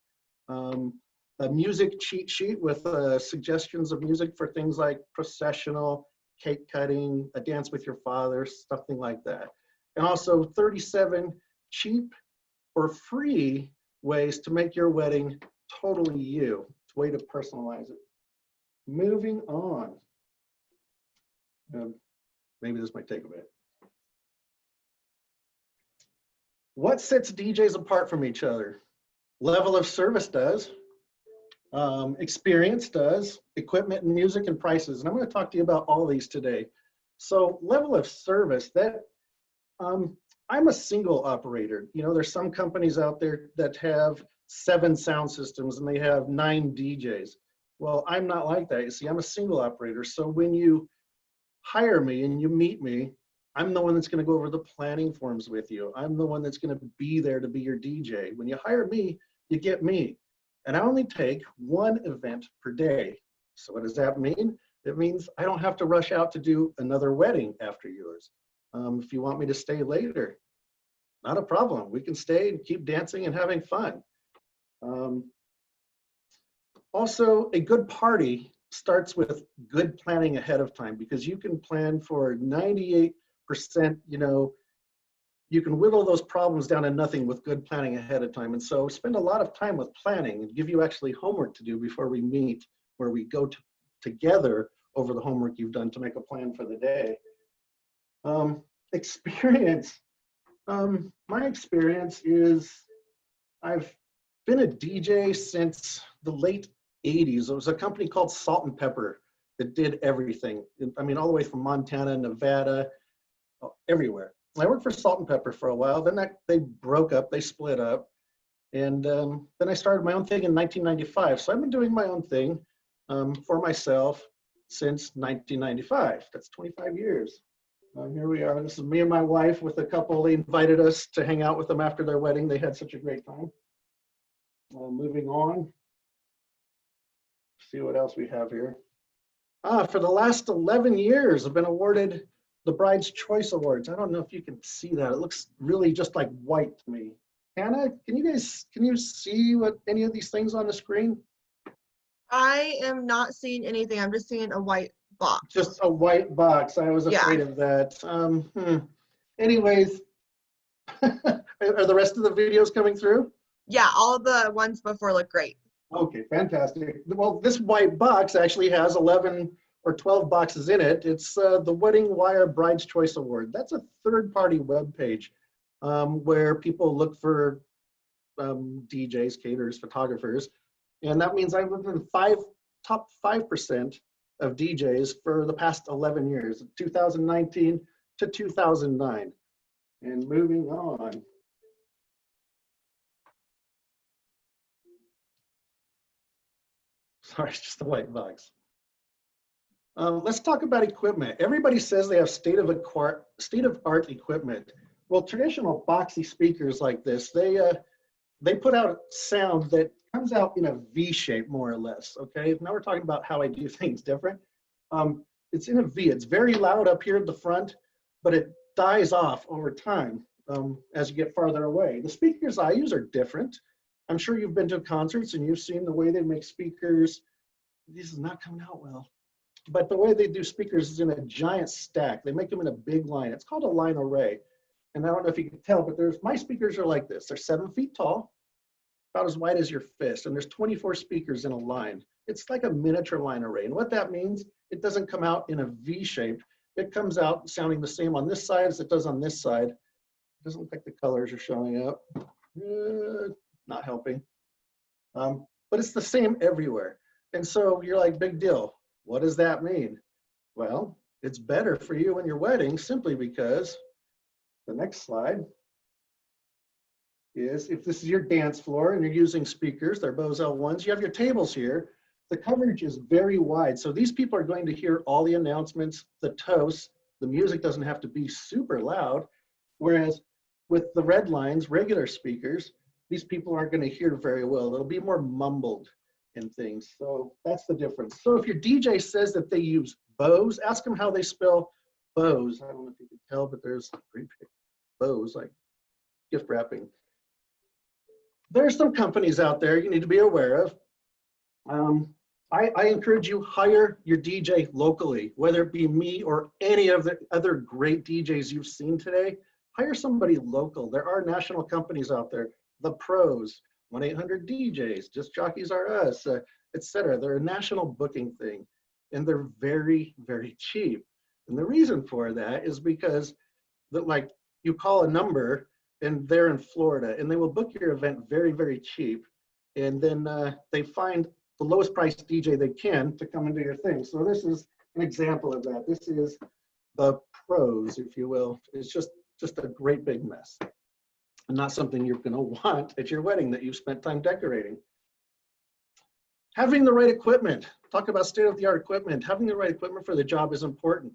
Speaker 14: A music cheat sheet with suggestions of music for things like processional, cake cutting, a dance with your father, something like that. And also 37 cheap or free ways to make your wedding totally you. It's a way to personalize it. Moving on. Maybe this might take a bit. What sets DJs apart from each other? Level of service does. Experience does. Equipment and music and prices. And I'm going to talk to you about all these today. So level of service, that I'm a single operator. You know, there's some companies out there that have 7 sound systems and they have 9 DJs. Well, I'm not like that. You see, I'm a single operator. So when you hire me and you meet me, I'm the one that's going to go over the planning forms with you. I'm the one that's going to be there to be your DJ. When you hire me, you get me. And I only take 1 event per day. So what does that mean? It means I don't have to rush out to do another wedding after yours. If you want me to stay later, not a problem. We can stay and keep dancing and having fun. Also, a good party starts with good planning ahead of time, because you can plan for 98%, you know, you can whittle those problems down to nothing with good planning ahead of time. And so spend a lot of time with planning and give you actually homework to do before we meet, where we go together over the homework you've done to make a plan for the day. Experience. My experience is I've been a DJ since the late 80s. There was a company called Salt and Pepper that did everything. I mean, all the way from Montana, Nevada, everywhere. I worked for Salt and Pepper for a while. Then they broke up, they split up. And then I started my own thing in 1995. So I've been doing my own thing for myself since 1995. That's 25 years. Here we are. This is me and my wife with a couple. They invited us to hang out with them after their wedding. They had such a great time. Moving on. See what else we have here. For the last 11 years, I've been awarded the Bride's Choice Awards. I don't know if you can see that. It looks really just like white to me. Hannah, can you see what any of these things on the screen?
Speaker 1: I am not seeing anything. I'm just seeing a white box.
Speaker 14: Just a white box. I was afraid of that. Anyways, are the rest of the videos coming through?
Speaker 1: Yeah, all the ones before look great.
Speaker 14: Okay, fantastic. Well, this white box actually has 11 or 12 boxes in it. It's the Wedding Wire Bride's Choice Award. That's a third-party web page where people look for DJs, caterers, photographers. And that means I've looked at the top 5% of DJs for the past 11 years, 2019 to 2009. And moving on. Sorry, it's just the white box. Let's talk about equipment. Everybody says they have state-of-art equipment. Well, traditional boxy speakers like this, they put out sound that comes out in a V shape, more or less, okay? Now we're talking about how I do things different. It's in a V. It's very loud up here at the front, but it dies off over time as you get farther away. The speakers I use are different. I'm sure you've been to concerts and you've seen the way they make speakers. This is not coming out well. But the way they do speakers is in a giant stack. They make them in a big line. It's called a line array. And I don't know if you can tell, but my speakers are like this. They're 7 feet tall, about as wide as your fist. And there's 24 speakers in a line. It's like a miniature line array. And what that means, it doesn't come out in a V shape. It comes out sounding the same on this side as it does on this side. It doesn't look like the colors are showing up. Not helping. But it's the same everywhere. And so you're like, big deal. What does that mean? Well, it's better for you in your wedding simply because the next slide is, if this is your dance floor and you're using speakers, they're Bose L1s, you have your tables here. The coverage is very wide. So these people are going to hear all the announcements, the toasts. The music doesn't have to be super loud. Whereas with the red lines, regular speakers, these people aren't going to hear very well. It'll be more mumbled. and things. So that's the difference. So if your DJ says that they use Bose, ask them how they spell Bose. I don't know if you can tell, but there's Bose, like gift wrapping. There's some companies out there you need to be aware of. I encourage you, hire your DJ locally, whether it be me or any of the other great DJs you've seen today. Hire somebody local. There are national companies out there, the pros, 1-800-DJs, Just Jockeys Are Us, etc. They're a national booking thing, and they're very, very cheap. And the reason for that is because like you call a number and they're in Florida and they will book your event very, very cheap. And then they find the lowest priced DJ they can to come and do your thing. So this is an example of that. This is the pros, if you will. It's just a great big mess. And not something you're going to want at your wedding that you've spent time decorating. Having the right equipment. Talk about state-of-the-art equipment. Having the right equipment for the job is important.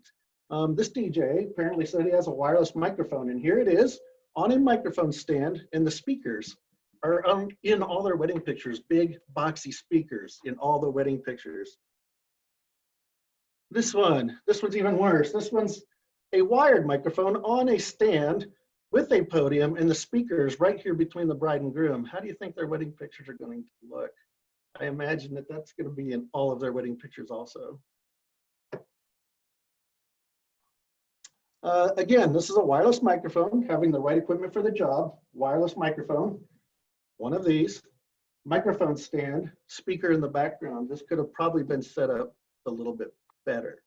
Speaker 14: This DJ apparently said he has a wireless microphone, and here it is on a microphone stand, and the speakers are in all their wedding pictures, big boxy speakers in all the wedding pictures. This one's even worse. This one's a wired microphone on a stand with a podium and the speakers right here between the bride and groom. How do you think their wedding pictures are going to look? I imagine that that's going to be in all of their wedding pictures also. Again, this is a wireless microphone, having the right equipment for the job, wireless microphone, one of these, microphone stand, speaker in the background. This could have probably been set up a little bit better.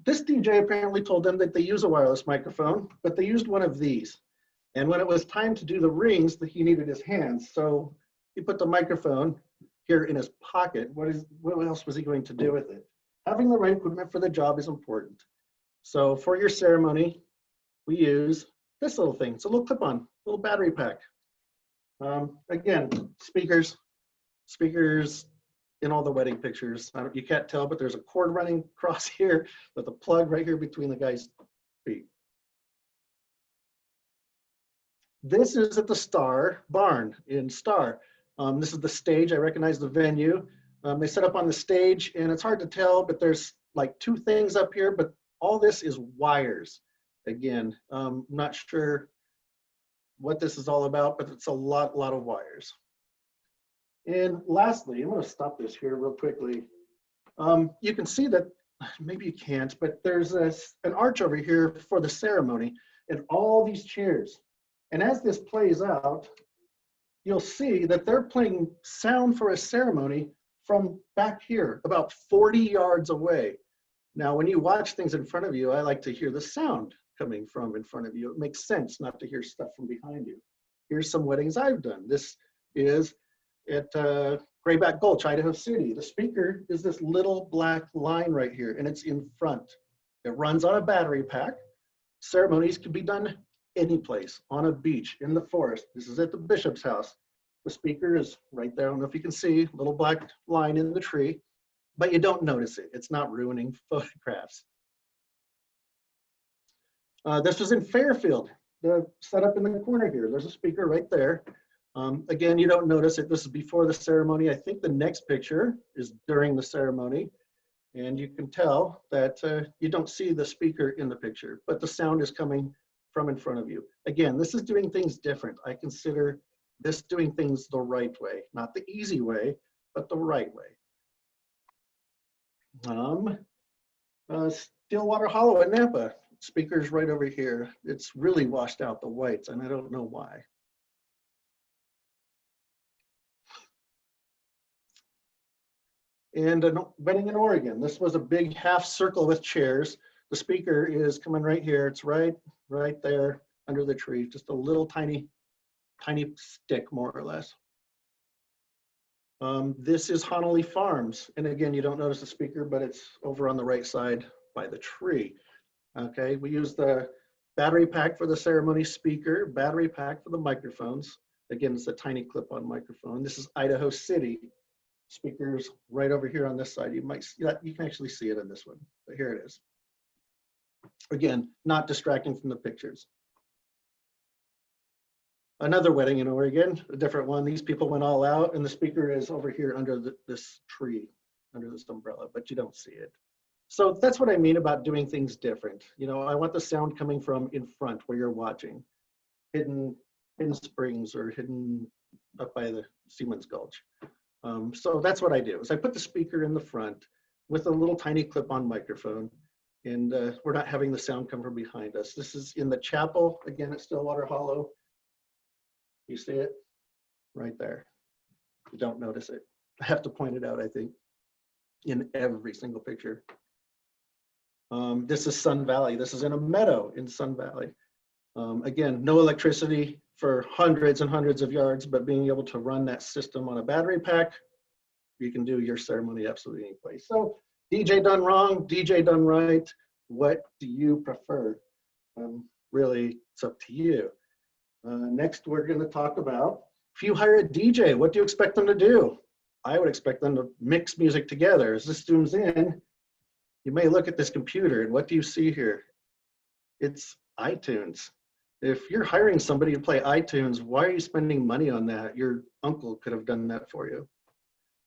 Speaker 14: This DJ apparently told them that they use a wireless microphone, but they used one of these. And when it was time to do the rings, he needed his hands. So he put the microphone here in his pocket. What else was he going to do with it? Having the right equipment for the job is important. So for your ceremony, we use this little thing. It's a little clip-on, little battery pack. Again, speakers in all the wedding pictures. You can't tell, but there's a cord running across here with a plug right here between the guy's feet. This is at the Star Barn in Star. This is the stage. I recognize the venue. They set up on the stage, and it's hard to tell, but there's like two things up here, but all this is wires. Again, I'm not sure what this is all about, but it's a lot of wires. And lastly, I'm going to stop this here real quickly. You can see that, maybe you can't, but there's an arch over here for the ceremony and all these chairs. And as this plays out, you'll see that they're playing sound for a ceremony from back here, about 40 yards away. Now, when you watch things in front of you, I like to hear the sound coming from in front of you. It makes sense not to hear stuff from behind you. Here's some weddings I've done. This is at Grayback Gulch, Idaho City. The speaker is this little black line right here, and it's in front. It runs on a battery pack. Ceremonies can be done any place, on a beach, in the forest. This is at the bishop's house. The speaker is right there. I don't know if you can see, little black line in the tree, but you don't notice it. It's not ruining photographs. This was in Fairfield, set up in the corner here. There's a speaker right there. Again, you don't notice it. This is before the ceremony. I think the next picture is during the ceremony. And you can tell that you don't see the speaker in the picture, but the sound is coming from in front of you. Again, this is doing things different. I consider this doing things the right way, not the easy way, but the right way. Stillwater Hollow in Napa, speakers right over here. It's really washed out, the whites, and I don't know why. And a wedding in Oregon. This was a big half circle with chairs. The speaker is coming right here. It's right there under the tree. Just a little tiny stick, more or less. This is Honolulu Farms. And again, you don't notice the speaker, but it's over on the right side by the tree. Okay, we use the battery pack for the ceremony speaker, battery pack for the microphones. Again, it's a tiny clip-on microphone. This is Idaho City. Speakers right over here on this side. You might see that, you can actually see it in this one, but here it is. Again, not distracting from the pictures. Another wedding in Oregon, a different one. These people went all out, and the speaker is over here under this tree, under this umbrella, but you don't see it. So that's what I mean about doing things different. You know, I want the sound coming from in front where you're watching, hidden springs or hidden up by the Siemens Gulch. So that's what I do, is I put the speaker in the front with a little tiny clip-on microphone, and we're not having the sound come from behind us. This is in the chapel, again, at Stillwater Hollow. You see it? Right there. You don't notice it. I have to point it out, I think, in every single picture. This is Sun Valley. This is in a meadow in Sun Valley. Again, no electricity for hundreds and hundreds of yards, but being able to run that system on a battery pack, you can do your ceremony absolutely any place. So DJ done wrong, DJ done right. What do you prefer? Really, it's up to you. Next, we're going to talk about, if you hire a DJ, what do you expect them to do? I would expect them to mix music together. As this zooms in, you may look at this computer, and what do you see here? It's iTunes. If you're hiring somebody to play iTunes, why are you spending money on that? Your uncle could have done that for you.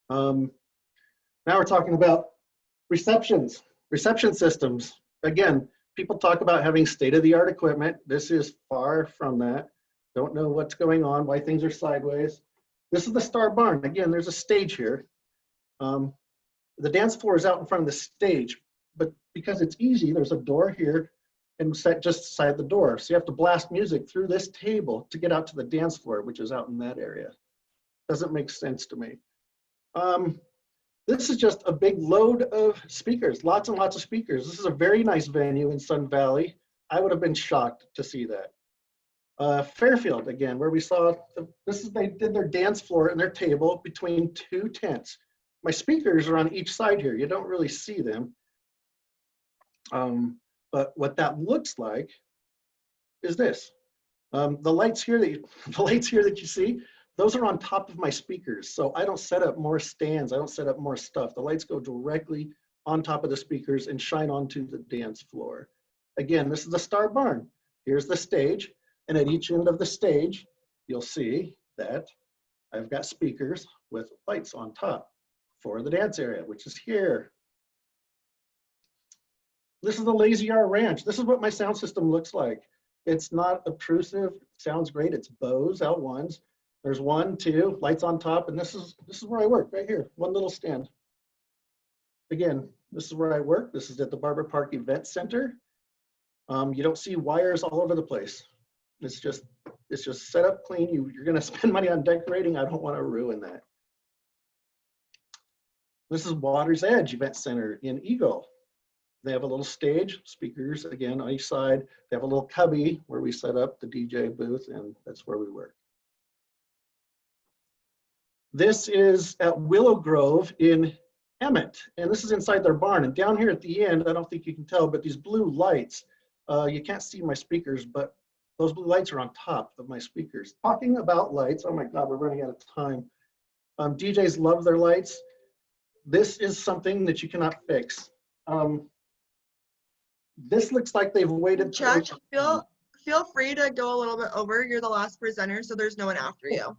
Speaker 14: Now we're talking about reception systems. Again, people talk about having state-of-the-art equipment. This is far from that. Don't know what's going on, why things are sideways. This is the Star Barn. Again, there's a stage here. The dance floor is out in front of the stage, but because it's easy, there's a door here and set just beside the door. So you have to blast music through this table to get out to the dance floor, which is out in that area. Doesn't make sense to me. This is just a big load of speakers, lots and lots of speakers. This is a very nice venue in Sun Valley. I would have been shocked to see that. Fairfield, again, where we saw, they did their dance floor and their table between two tents. My speakers are on each side here. You don't really see them. But what that looks like is this. The lights here that you see, those are on top of my speakers. So I don't set up more stands. I don't set up more stuff. The lights go directly on top of the speakers and shine onto the dance floor. Again, this is the Star Barn. Here's the stage. And at each end of the stage, you'll see that I've got speakers with lights on top for the dance area, which is here. This is the Lazy R Ranch. This is what my sound system looks like. It's not obtrusive. It sounds great. It's Bose L1s. There's 1, 2 lights on top, and this is where I work right here. One little stand. Again, this is where I work. This is at the Barber Park Event Center. You don't see wires all over the place. It's just set up clean. You're going to spend money on decorating. I don't want to ruin that. This is Water's Edge Event Center in Eagle. They have a little stage, speakers again on each side. They have a little cubby where we set up the DJ booth, and that's where we work. This is at Willow Grove in Emmett, and this is inside their barn. And down here at the end, I don't think you can tell, but these blue lights, you can't see my speakers, but those blue lights are on top of my speakers. Talking about lights, oh my God, we're running out of time. DJs love their lights. This is something that you cannot fix. This looks like they've waited.
Speaker 1: Chuck, feel free to go a little bit over. You're the last presenter, so there's no one after you.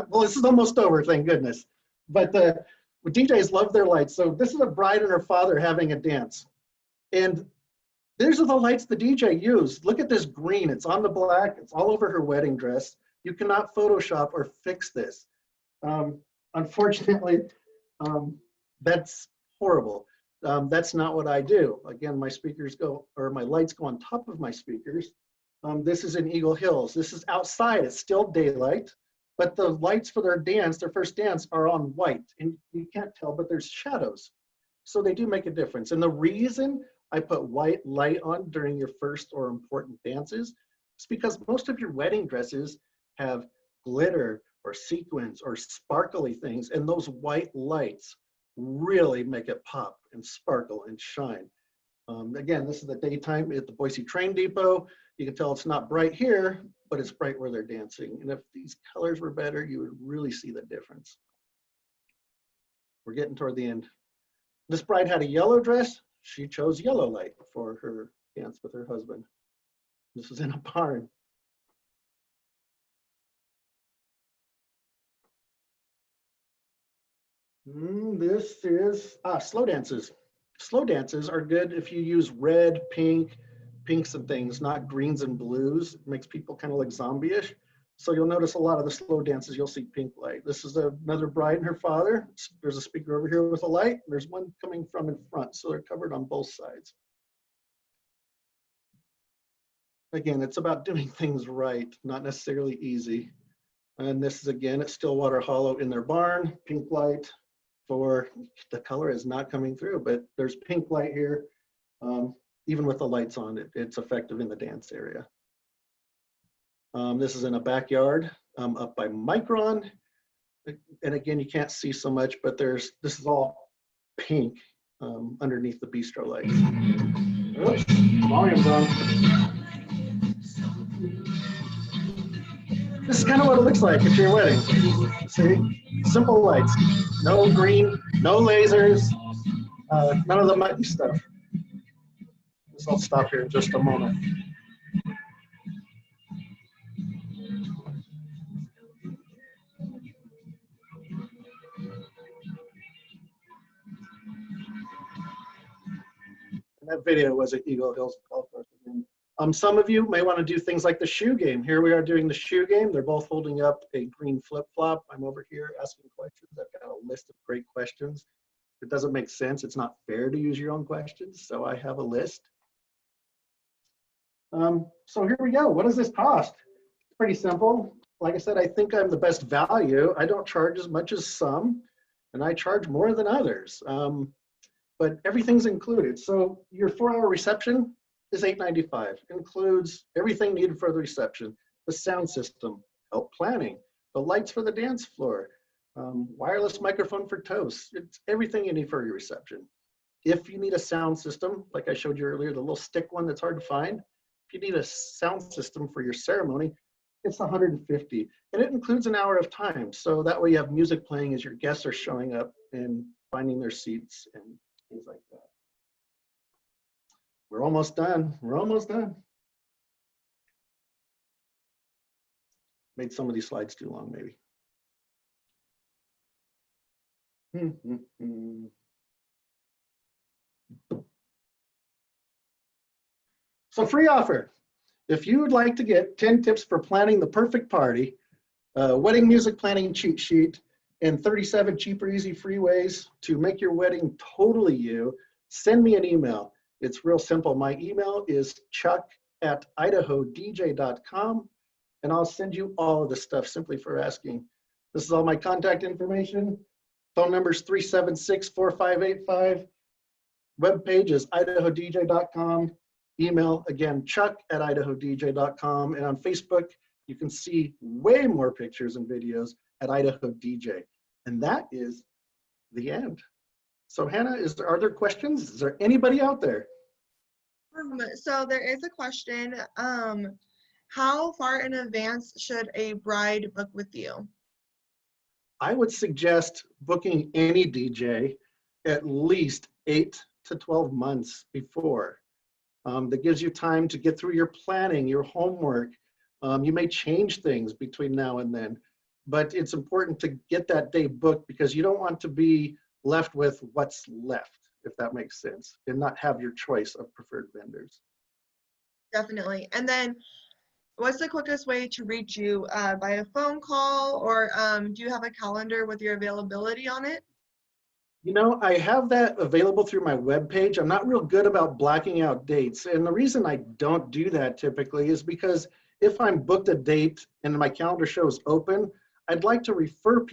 Speaker 14: Well, this is almost over, thank goodness. But DJs love their lights. So this is a bride and her father having a dance. And these are the lights the DJ used. Look at this green. It's on the black. It's all over her wedding dress. You cannot Photoshop or fix this. Unfortunately, that's horrible. That's not what I do. Again, my lights go on top of my speakers. This is in Eagle Hills. This is outside. It's still daylight, but the lights for their first dance are on white, and you can't tell, but there's shadows. So they do make a difference. And the reason I put white light on during your first or important dances is because most of your wedding dresses have glitter or sequins or sparkly things, and those white lights really make it pop and sparkle and shine. Again, this is the daytime at the Boise Train Depot. You can tell it's not bright here, but it's bright where they're dancing. And if these colors were better, you would really see the difference. We're getting toward the end. This bride had a yellow dress. She chose yellow light for her dance with her husband. This is in a barn. This is slow dances. Slow dances are good if you use red, pinks and things, not greens and blues. It makes people kind of like zombie-ish. So you'll notice a lot of the slow dances, you'll see pink light. This is another bride and her father. There's a speaker over here with a light. There's one coming from in front, so they're covered on both sides. Again, it's about doing things right, not necessarily easy. And this is again at Stillwater Hollow in their barn, pink light for the color is not coming through, but there's pink light here. Even with the lights on, it's effective in the dance area. This is in a backyard up by Micron. And again, you can't see so much, but this is all pink underneath the bistro lights. Oops, volume's on. This is kind of what it looks like at your wedding. See, simple lights, no green, no lasers, none of the muddy stuff. I'll stop here in just a moment. And that video was at Eagle Hills Golf Course again. Some of you may want to do things like the shoe game. Here we are doing the shoe game. They're both holding up a green flip-flop. I'm over here asking questions. I've got a list of great questions. If it doesn't make sense, it's not fair to use your own questions, so I have a list. So here we go. What does this cost? It's pretty simple. Like I said, I think I'm the best value. I don't charge as much as some, and I charge more than others. But everything's included. So your 4-hour reception is $8.95. Includes everything needed for the reception, the sound system, help planning, the lights for the dance floor, wireless microphone for toast. It's everything you need for your reception. If you need a sound system, like I showed you earlier, the little stick one that's hard to find, if you need a sound system for your ceremony, it's $150. And it includes an hour of time. So that way you have music playing as your guests are showing up and finding their seats and things like that. We're almost done. We're almost done. Made some of these slides too long, maybe. So free offer. If you would like to get 10 tips for planning the perfect party, wedding music planning cheat sheet, and 37 cheap or easy free ways to make your wedding totally you, send me an email. It's real simple. My email is chuck@idahodj.com, and I'll send you all of the stuff simply for asking. This is all my contact information. Phone number is 376-4585. Webpage is idahodj.com. Email, again, chuck@idahodj.com. And on Facebook, you can see way more pictures and videos at Idaho DJ. And that is the end. So Hannah, are there questions? Is there anybody out there?
Speaker 1: So there is a question. How far in advance should a bride book with you?
Speaker 14: I would suggest booking any DJ at least 8 to 12 months before. That gives you time to get through your planning, your homework. You may change things between now and then, but it's important to get that day booked because you don't want to be left with what's left, if that makes sense, and not have your choice of preferred vendors.
Speaker 1: Definitely. And then what's the quickest way to reach you? By a phone call, or do you have a calendar with your availability on it?
Speaker 14: You know, I have that available through my webpage. I'm not real good about blacking out dates. And the reason I don't do that typically is because if I'm booked a date and my calendar shows open, I'd like to refer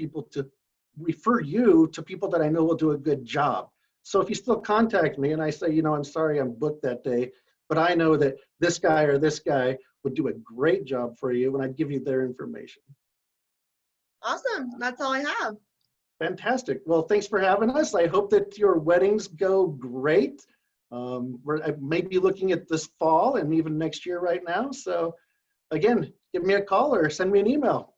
Speaker 14: you to people that I know will do a good job. So if you still contact me and I say, you know, I'm sorry I'm booked that day, but I know that this guy or this guy would do a great job for you, and I'd give you their information.
Speaker 1: Awesome. That's all I have.
Speaker 14: Fantastic. Well, thanks for having us. I hope that your weddings go great. I may be looking at this fall and even next year right now. So again, give me a call or send me an email.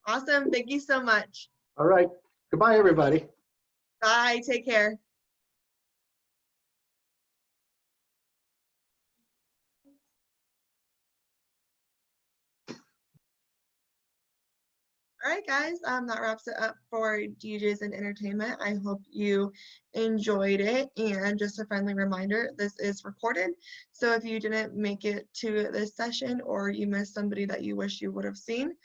Speaker 1: Awesome. Thank you so much.
Speaker 14: All right. Goodbye, everybody.
Speaker 1: Bye. Take care. All right, guys, that wraps it up for DJs and entertainment. I hope you enjoyed it. And just a friendly reminder, this is recorded. So if you didn't make it to this session or you missed somebody that you wish you would have seen,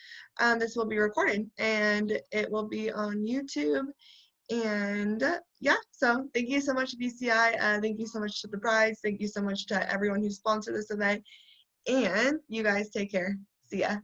Speaker 1: this will be recorded and it will be on YouTube. And yeah, so thank you so much, VCI. Thank you so much to the brides. Thank you so much to everyone who sponsored this event. And you guys take care. See ya.